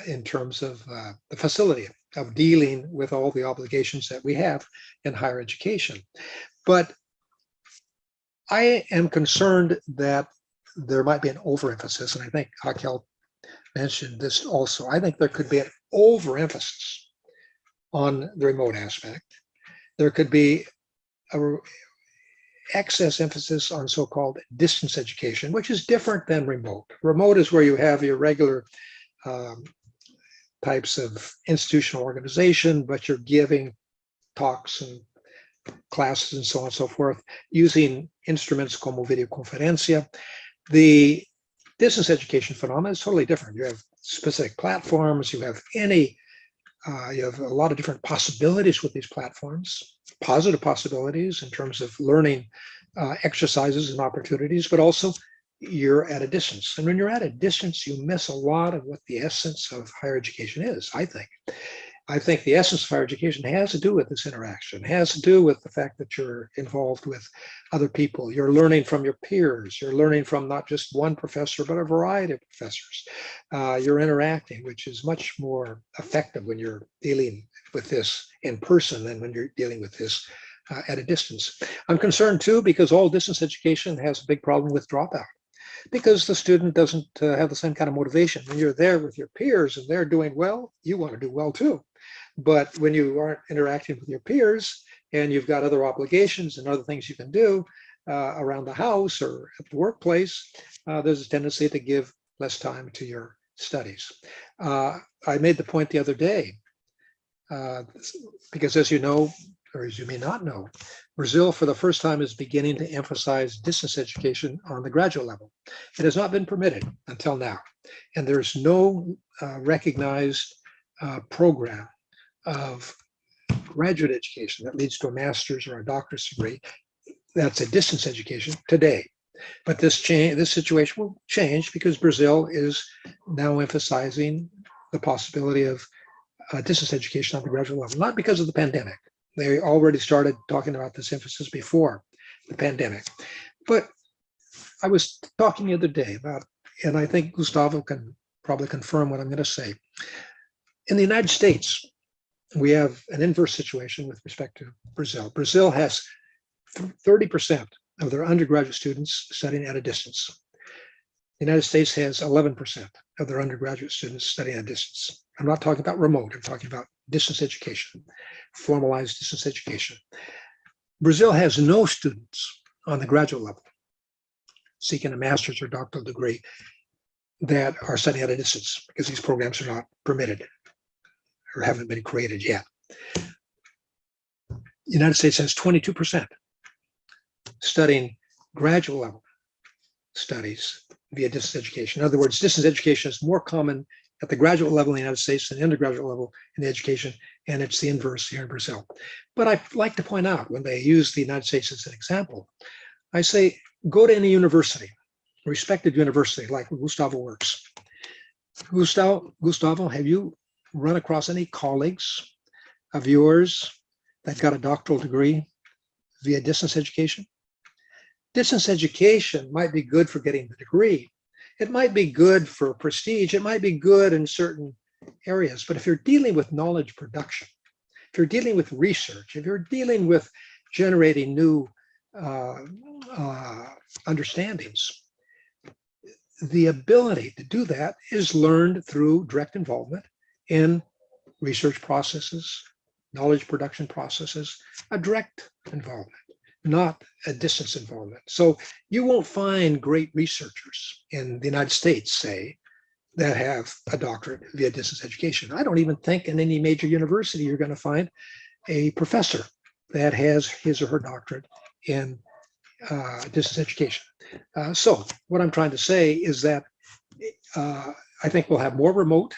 in terms of the facility of dealing with all the obligations that we have in higher education. But I am concerned that there might be an overemphasis, and I think Raquel mentioned this also. I think there could be an overemphasis on the remote aspect. There could be a excess emphasis on so-called distance education, which is different than remote. Remote is where you have your regular types of institutional organization, but you're giving talks and classes and so on and so forth using instruments como videoconferencia. The distance education phenomenon is totally different. You have specific platforms, you have you have a lot of different possibilities with these platforms, positive possibilities in terms of learning exercises and opportunities, but also you're at a distance. And when you're at a distance, you miss a lot of what the essence of higher education is, I think. I think the essence of higher education has to do with this interaction, has to do with the fact that you're involved with other people. You're learning from your peers. You're learning from not just one professor, but a variety of professors. You're interacting, which is much more effective when you're dealing with this in person than when you're dealing with this at a distance. I'm concerned too, because all distance education has a big problem with dropout, because the student doesn't have the same kind of motivation. When you're there with your peers and they're doing well, you want to do well too. But when you aren't interacting with your peers and you've got other obligations and other things you can do around the house or at the workplace, there's a tendency to give less time to your studies. I made the point the other day, because as you know, or as you may not know, Brazil for the first time is beginning to emphasize distance education on the graduate level. It has not been permitted until now. And there's no recognized program of graduate education that leads to a master's or a doctorate degree that's a distance education today. But this situation will change because Brazil is now emphasizing the possibility of distance education on the graduate level, not because of the pandemic. They already started talking about this emphasis before the pandemic. But I was talking the other day about, and I think Gustavo can probably confirm what I'm going to say. In the United States, we have an inverse situation with respect to Brazil. Brazil has 30% of their undergraduate students studying at a distance. The United States has 11% of their undergraduate students studying at a distance. I'm not talking about remote, I'm talking about distance education, formalized distance education. Brazil has no students on the graduate level seeking a master's or doctoral degree that are studying at a distance because these programs are not permitted or haven't been created yet. The United States has 22% studying graduate level studies via distance education. In other words, distance education is more common at the graduate level in the United States than the undergraduate level in the education, and it's the inverse here in Brazil. But I like to point out, when they use the United States as an example, I say, go to any university, respected university, like Gustavo works. Gustavo, have you run across any colleagues of yours that got a doctoral degree via distance education? Distance education might be good for getting the degree. It might be good for prestige. It might be good in certain areas. But if you're dealing with knowledge production, if you're dealing with research, if you're dealing with generating new understandings, the ability to do that is learned through direct involvement in research processes, knowledge production processes, a direct involvement, not a distance involvement. So you won't find great researchers in the United States, say, that have a doctorate via distance education. I don't even think in any major university you're going to find a professor that has his or her doctorate in distance education. So what I'm trying to say is that I think we'll have more remote.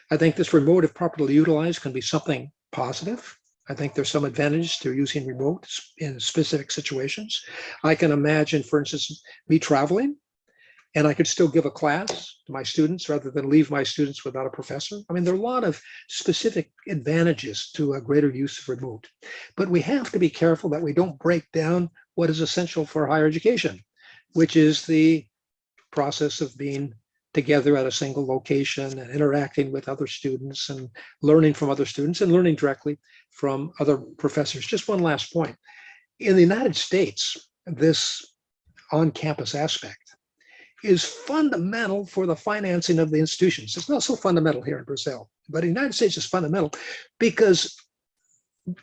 I think this remote, if properly utilized, can be something positive. I think there's some advantage to using remote in specific situations. I can imagine, for instance, me traveling, and I could still give a class to my students rather than leave my students without a professor. I mean, there are a lot of specific advantages to a greater use of remote, but we have to be careful that we don't break down what is essential for higher education, which is the process of being together at a single location and interacting with other students and learning from other students and learning directly from other professors. Just one last point. In the United States, this on-campus aspect is fundamental for the financing of the institutions. It's not so fundamental here in Brazil, but in the United States it's fundamental because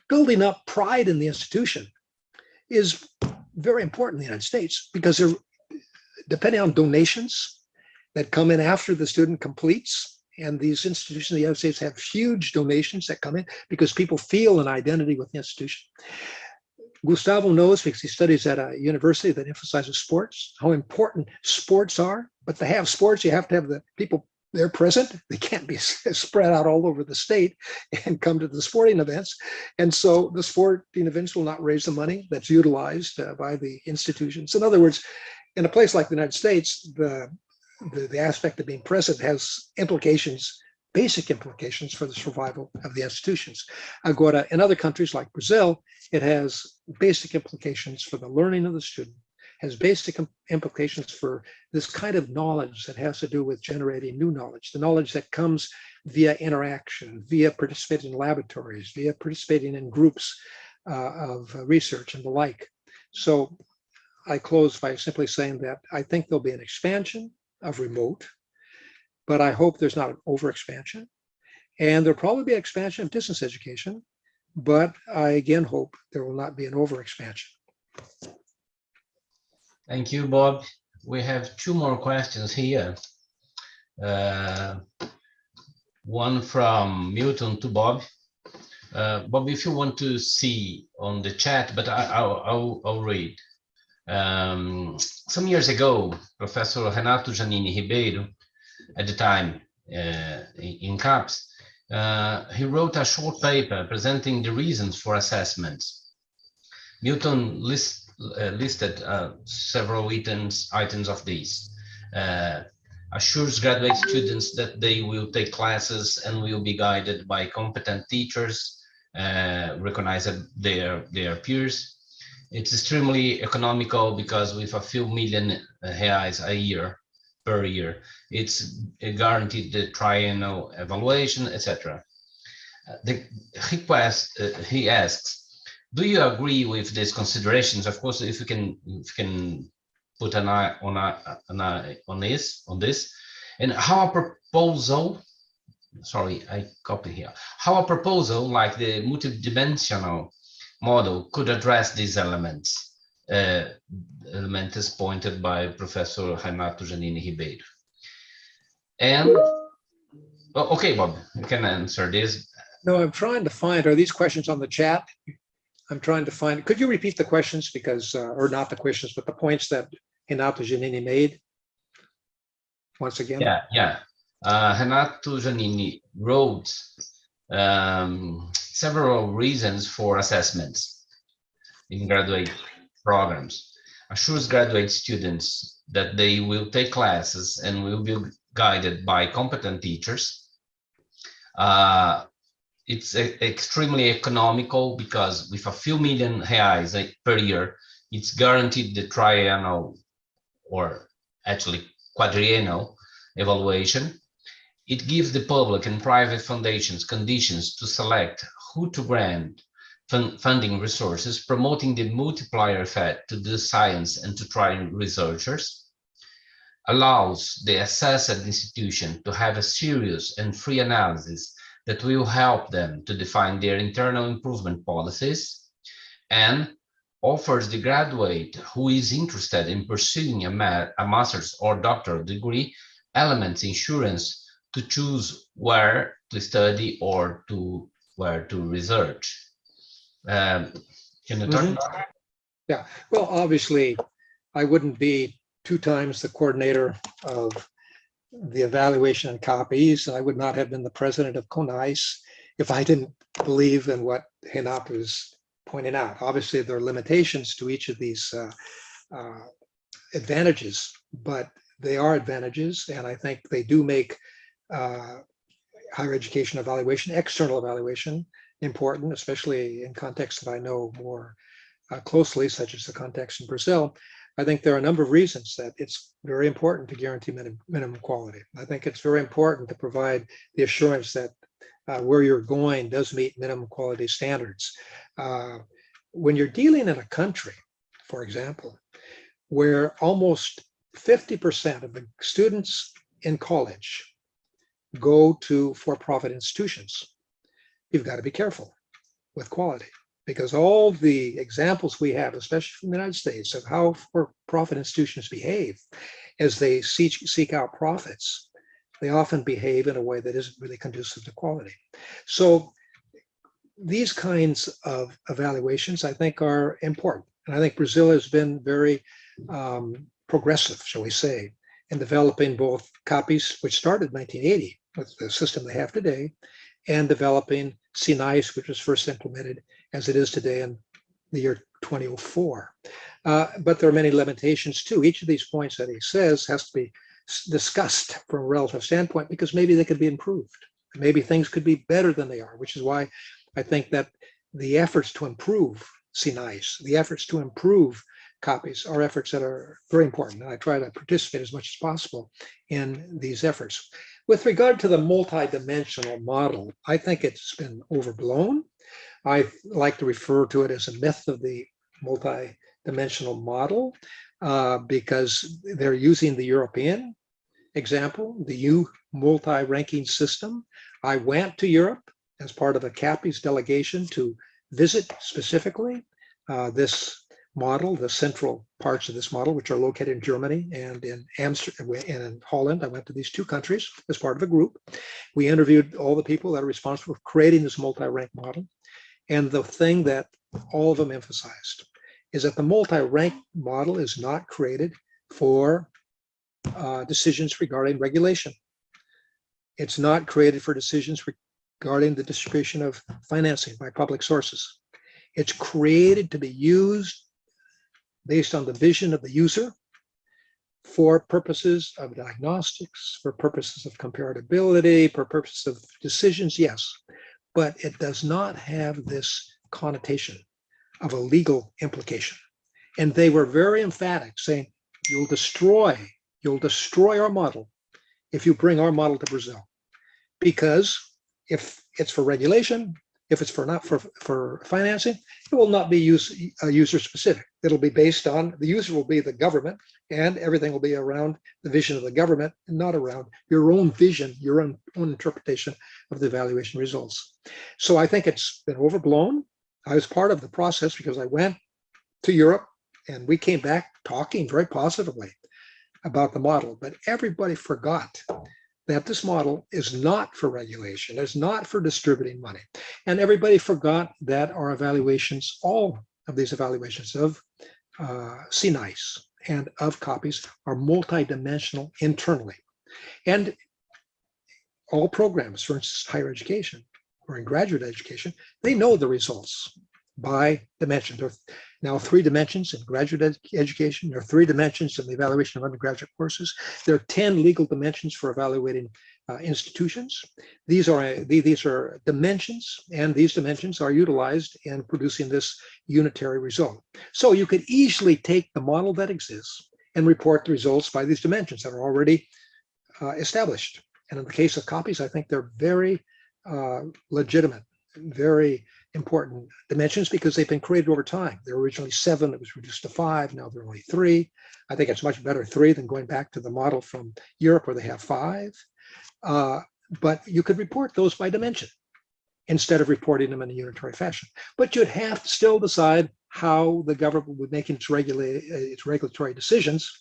building up pride in the institution is very important in the United States, because they're depending on donations that come in after the student completes. And these institutions in the United States have huge donations that come in because people feel an identity with the institution. Gustavo knows, because he studies at a university that emphasizes sports, how important sports are. But to have sports, you have to have the people there present. They can't be spread out all over the state and come to the sporting events. And so the sporting events will not raise the money that's utilized by the institutions. In other words, in a place like the United States, the aspect of being present has implications, basic implications for the survival of the institutions. Agora, in other countries like Brazil, it has basic implications for the learning of the student, has basic implications for this kind of knowledge that has to do with generating new knowledge, the knowledge that comes via interaction, via participating in laboratories, via participating in groups of research and the like. So I close by simply saying that I think there'll be an expansion of remote, but I hope there's not an overexpansion. And there'll probably be an expansion of distance education, but I again hope there will not be an overexpansion. Thank you, Bob. We have two more questions here. One from Milton to Bob. Bob, if you want to see on the chat, but I'll read. Some years ago, Professor Renato Giannini Ribeiro, at the time in CAPES, he wrote a short paper presenting the reasons for assessments. Milton listed several items of these. Assures graduate students that they will take classes and will be guided by competent teachers, recognize their peers. It's extremely economical because with a few million reais per year, it's guaranteed the triennial evaluation, etc. The request he asks, do you agree with these considerations? Of course, if you can put an eye on this, and how a proposal, sorry, I copy here, how a proposal like the multidimensional model could address these elements, elements pointed by Professor Renato Giannini Ribeiro. And, okay, Bob, you can answer this. No, I'm trying to find, are these questions on the chat? I'm trying to find, could you repeat the questions because, or not the questions, but the points that Renato Giannini made? once again? Yeah. Renato Giannini wrote several reasons for assessments in graduate programs. Assures graduate students that they will take classes and will be guided by competent teachers. It's extremely economical because with a few million reais per year, it's guaranteed the triennial or actually quadriennial evaluation. It gives the public and private foundations conditions to select who to grant funding resources, promoting the multiplier effect to the science and to try researchers, allows the assessed institution to have a serious and free analysis that will help them to define their internal improvement policies, and offers the graduate who is interested in pursuing a master's or doctoral degree elements insurance to choose where to study or to where to research. Can you talk about that? Yeah, well, obviously, I wouldn't be 2 times the coordinator of the evaluation and copies, and I would not have been the president of CONICE if I didn't believe in what Renato is pointing out. Obviously, there are limitations to each of these advantages, but they are advantages, and I think they do make higher education evaluation, external evaluation, important, especially in contexts that I know more closely, such as the context in Brazil. I think there are a number of reasons that it's very important to guarantee minimum quality. I think it's very important to provide the assurance that where you're going does meet minimum quality standards. When you're dealing in a country, for example, where almost 50% of the students in college go to for-profit institutions, you've got to be careful with quality, because all the examples we have, especially from the United States, of how for-profit institutions behave as they seek out profits, they often behave in a way that isn't really conducive to quality. So these kinds of evaluations, I think, are important. And I think Brazil has been very progressive, shall we say, in developing both copies, which started in 1980 with the system they have today, and developing SINAIS, which was first implemented as it is today in the year 2004. But there are many limitations too. Each of these points that he says has to be discussed from a relative standpoint, because maybe they could be improved. Maybe things could be better than they are, which is why I think that the efforts to improve SINAIS, the efforts to improve copies, are efforts that are very important. And I try to participate as much as possible in these efforts. With regard to the multidimensional model, I think it's been overblown. I like to refer to it as a myth of the multidimensional model because they're using the European example, the U multi-ranking system. I went to Europe as part of a CAPI's delegation to visit specifically this model, the central parts of this model, which are located in Germany and in Amsterdam and in Holland. I went to these 2 countries as part of a group. We interviewed all the people that are responsible for creating this multi-rank model. And the thing that all of them emphasized is that the multi-rank model is not created for decisions regarding regulation. It's not created for decisions regarding the distribution of financing by public sources. It's created to be used based on the vision of the user for purposes of diagnostics, for purposes of comparability, for purposes of decisions, yes, but it does not have this connotation of a legal implication. And they were very emphatic, saying, you'll destroy our model if you bring our model to Brazil. Because if it's for regulation, if it's for financing, it will not be user specific. It'll be based on, the user will be the government, and everything will be around the vision of the government and not around your own vision, your own interpretation of the evaluation results. So I think it's been overblown. I was part of the process because I went to Europe and we came back talking very positively about the model, but everybody forgot that this model is not for regulation, it's not for distributing money. And everybody forgot that our evaluations, all of these evaluations of SINAIS and of copies, are multidimensional internally. And all programs, for instance, higher education or in graduate education, they know the results by dimension. There are now 3 dimensions in graduate education. There are 3 dimensions in the evaluation of undergraduate courses. There are 10 legal dimensions for evaluating institutions. These are dimensions, and these dimensions are utilized in producing this unitary result. So you could easily take the model that exists and report the results by these dimensions that are already established. And in the case of copies, I think they're very legitimate, very important dimensions because they've been created over time. There were originally 7, it was reduced to 5, now there are only 3. I think it's much better 3 than going back to the model from Europe where they have 5. But you could report those by dimension instead of reporting them in a unitary fashion. But you'd have to still decide how the government would make its regulatory decisions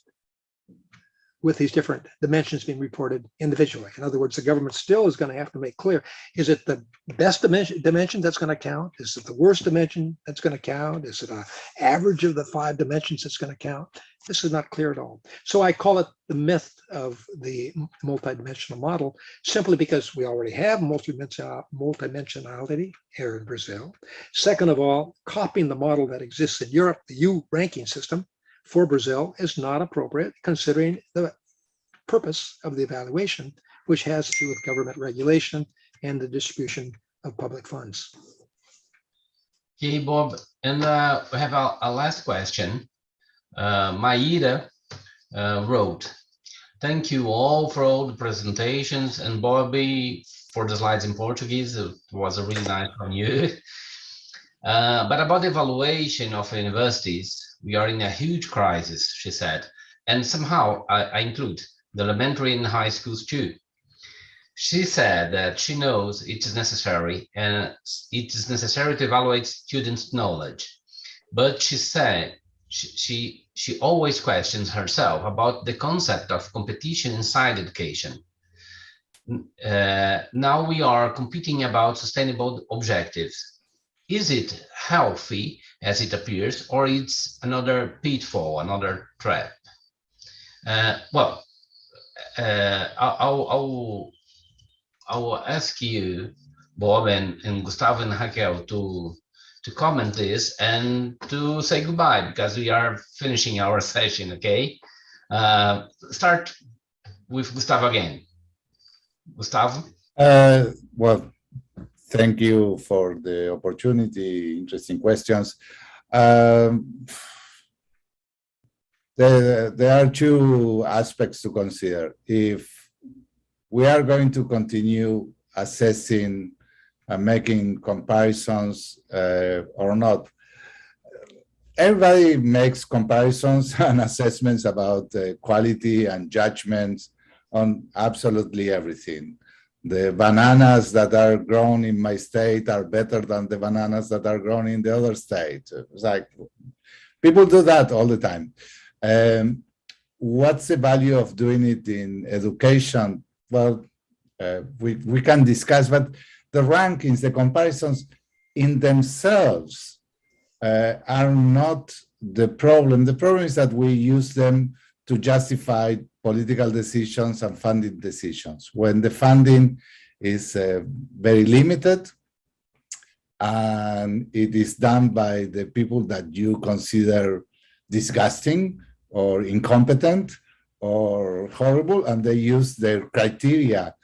with these different dimensions being reported individually. In other words, the government still is going to have to make clear, is it the best dimension that's going to count? Is it the worst dimension that's going to count? Is it an average of the 5 dimensions that's going to count? This is not clear at all. So I call it the myth of the multidimensional model, simply because we already have multidimensionality here in Brazil. Second of all, copying the model that exists in Europe, the U ranking system, for Brazil is not appropriate considering the purpose of the evaluation, which has to do with government regulation and the distribution of public funds. Okay, Bob, and we have a last question. Maíra wrote, thank you all for all the presentations, and Bobby for the slides in Portuguese. It was a really nice from you. But about the evaluation of universities, we are in a huge crisis, she said, and somehow I include the elementary and high schools too. She said that she knows it is necessary, and it is necessary to evaluate students' knowledge. But she said she always questions herself about the concept of competition inside education. Now we are competing about sustainable objectives. Is it healthy as it appears, or it's another pitfall, another trap? I will ask you, Bob and Gustavo and Raquel, to comment this and to say goodbye because we are finishing our session. Okay, start with Gustavo again. Gustavo. Well, thank you for the opportunity. Interesting questions. There are 2 aspects to consider. If we are going to continue assessing and making comparisons or not, everybody makes comparisons and assessments about quality and judgments on absolutely everything. The bananas that are grown in my state are better than the bananas that are grown in the other state. It's like people do that all the time. What's the value of doing it in education? Well, we can discuss, but the rankings, the comparisons in themselves are not the problem. The problem is that we use them to justify political decisions and funding decisions. When the funding is very limited and it is done by the people that you consider disgusting or incompetent or horrible, and they use their criteria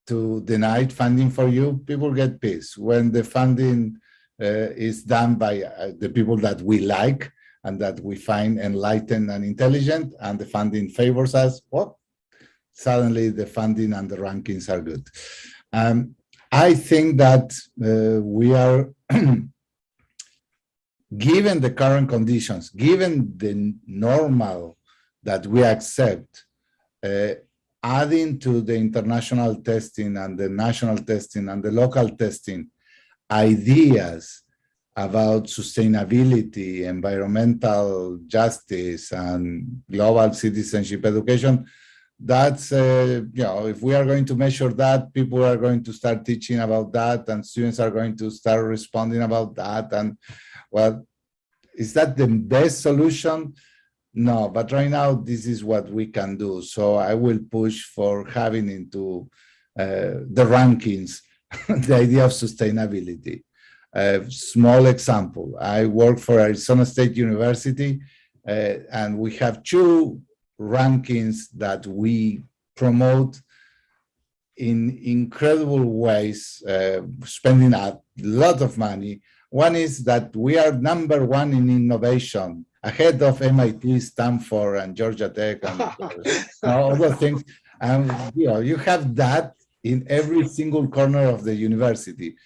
to deny funding for you, people get pissed. When the funding is done by the people that we like and that we find enlightened and intelligent, and the funding favors us, well, suddenly the funding and the rankings are good. I think that we are, given the current conditions, given the normal that we accept, adding to the international testing and the national testing and the local testing ideas about sustainability, environmental justice, and global citizenship education, that's, if we are going to measure that, people are going to start teaching about that, and students are going to start responding about that. And well, is that the best solution? No, but right now, this is what we can do. So I will push for having into the rankings the idea of sustainability. Small example, I work for Arizona State University, and we have two rankings that we promote in incredible ways, spending a lot of money. One is that we are #1 in innovation, ahead of MIT, Stanford, and Georgia Tech, and all those things. And you have that in every single corner of the university.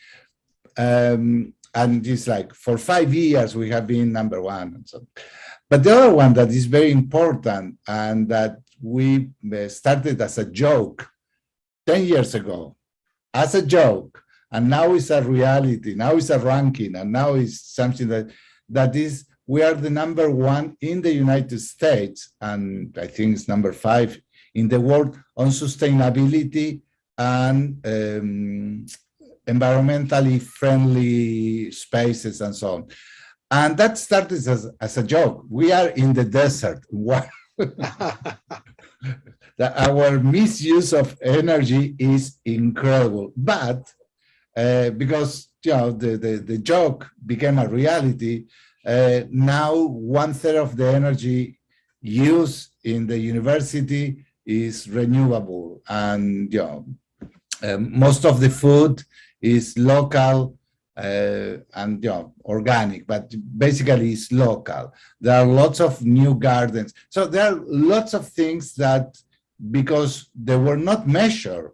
And it's like for 5 years we have been #1 and so. But the other one that is very important and that we started as a joke 10 years ago, as a joke, and now it's a reality, now it's a ranking, and now it's something that is, we are the #1 in the United States, and I think it's #5 in the world on sustainability and environmentally friendly spaces and so on. And that started as a joke. We are in the desert. Our misuse of energy is incredible. But because the joke became a reality, now 1/3 of the energy used in the university is renewable, and most of the food is local and organic, but basically it's local. There are lots of new gardens. So there are lots of things that, because they were not measured,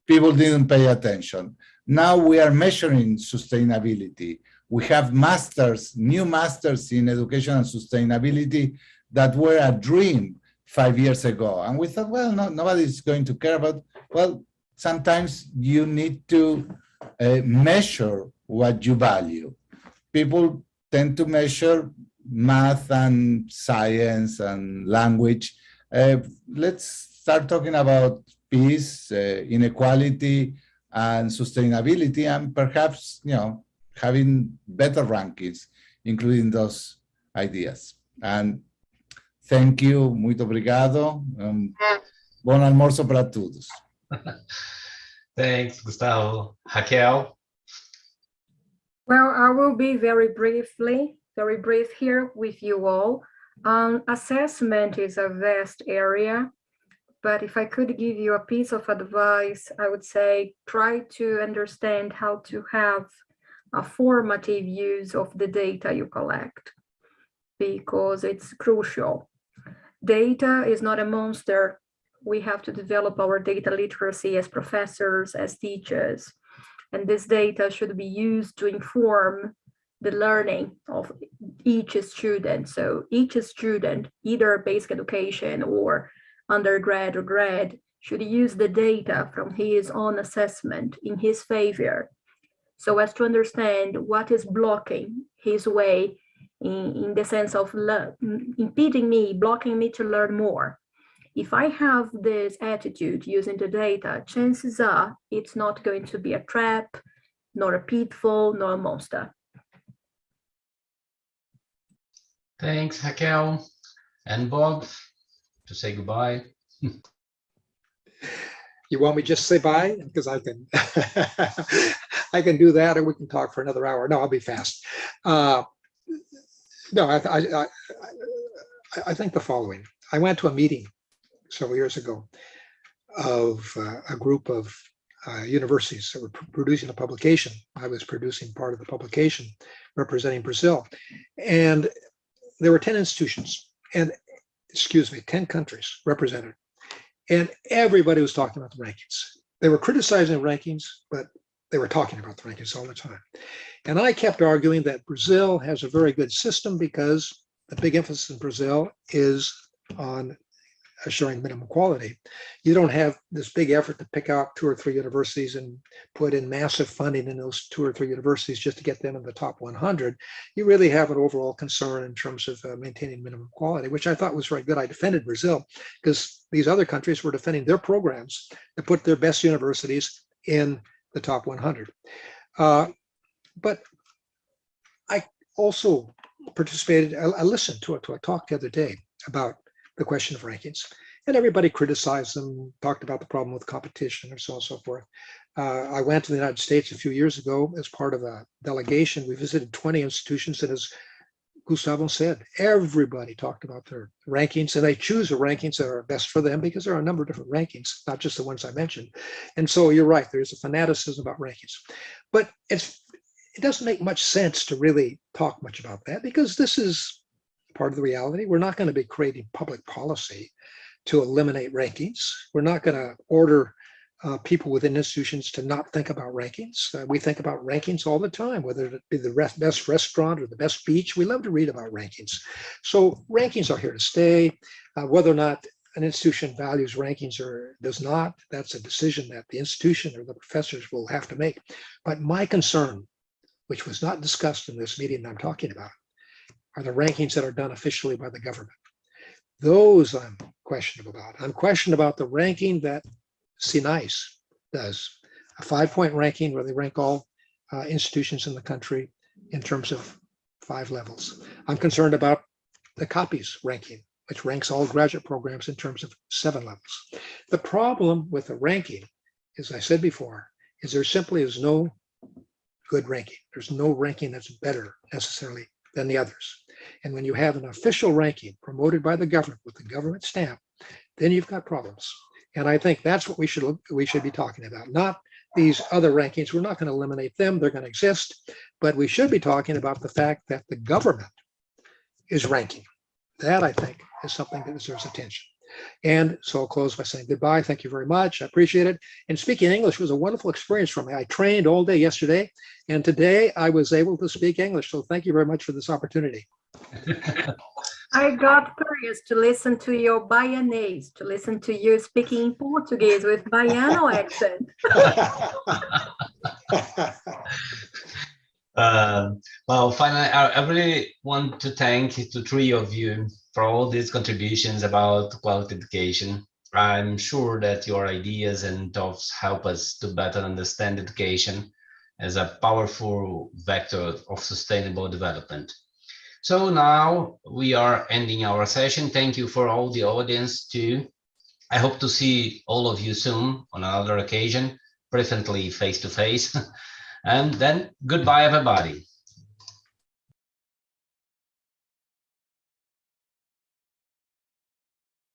people didn't pay attention. Now we are measuring sustainability. We have masters, new masters in education and sustainability that were a dream 5 years ago. And we thought, well, nobody's going to care about, well, sometimes you need to measure what you value. People tend to measure math and science and language. Let's start talking about peace, inequality, and sustainability, and perhaps, having better rankings, including those ideas. And thank you, muito obrigado. Bom almoço para todos. Thanks, Gustavo. Raquel? Well, I will be very brief here with you all. Assessment is a vast area, but if I could give you a piece of advice, I would say try to understand how to have a formative use of the data you collect, because it's crucial. Data is not a monster. We have to develop our data literacy as professors, as teachers, and this data should be used to inform the learning of each student. So each student, either basic education or undergrad or grad, should use the data from his own assessment in his favor, so as to understand what is blocking his way in the sense of blocking me to learn more. If I have this attitude using the data, chances are it's not going to be a trap, nor a pitfall, nor a monster. Thanks, Raquel. And Bob, to say goodbye. You want me just say bye? Because I can, I can do that, or we can talk for another hour. No, I'll be fast. No, I think the following. I went to a meeting several years ago of a group of universities that were producing a publication. I was producing part of the publication representing Brazil. And there were 10 institutions and, 10 countries represented. And everybody was talking about the rankings. They were criticizing the rankings, but they were talking about the rankings all the time. And I kept arguing that Brazil has a very good system because the big emphasis in Brazil is on assuring minimum quality. You don't have this big effort to pick out 2 or 3 universities and put in massive funding in those 2 or 3 universities just to get them in the top 100. You really have an overall concern in terms of maintaining minimum quality, which I thought was very good. I defended Brazil because these other countries were defending their programs to put their best universities in the top 100. But I also participated, I listened to a talk the other day about the question of rankings, and everybody criticized them, talked about the problem with competition and so on and so forth. I went to the United States a few years ago as part of a delegation. We visited 20 institutions, and as Gustavo said, everybody talked about their rankings, and they choose the rankings that are best for them because there are a number of different rankings, not just the ones I mentioned. And so you're right, there's a fanaticism about rankings. But it doesn't make much sense to really talk much about that because this is part of the reality. We're not going to be creating public policy to eliminate rankings. We're not going to order people within institutions to not think about rankings. We think about rankings all the time, whether it be the best restaurant or the best beach. We love to read about rankings. So rankings are here to stay. Whether or not an institution values rankings or does not, that's a decision that the institution or the professors will have to make. But my concern, which was not discussed in this meeting I'm talking about, are the rankings that are done officially by the government. Those I'm questionable about. I'm questioned about the ranking that CNICE does, a 5-point ranking where they rank all institutions in the country in terms of 5 levels. I'm concerned about the COPIES ranking, which ranks all graduate programs in terms of 7 levels. The problem with the ranking, as I said before, is there simply is no good ranking. There's no ranking that's better necessarily than the others. And when you have an official ranking promoted by the government with the government stamp, then you've got problems. And I think that's what we should be talking about, not these other rankings. We're not going to eliminate them. They're going to exist. But we should be talking about the fact that the government is ranking. That, I think, is something that deserves attention. And so I'll close by saying goodbye. Thank you very much. I appreciate it. And speaking English was a wonderful experience for me. I trained all day yesterday, and today I was able to speak English. So thank you very much for this opportunity. I got curious to listen to your Baianese, to listen to you speaking in Portuguese with Baiano accent. Well, finally, I really want to thank the 3 of you for all these contributions about quality education. I'm sure that your ideas and thoughts help us to better understand education as a powerful vector of sustainable development. So now we are ending our session. Thank you for all the audience too. I hope to see all of you soon on another occasion, preferably face to face. And then goodbye, everybody.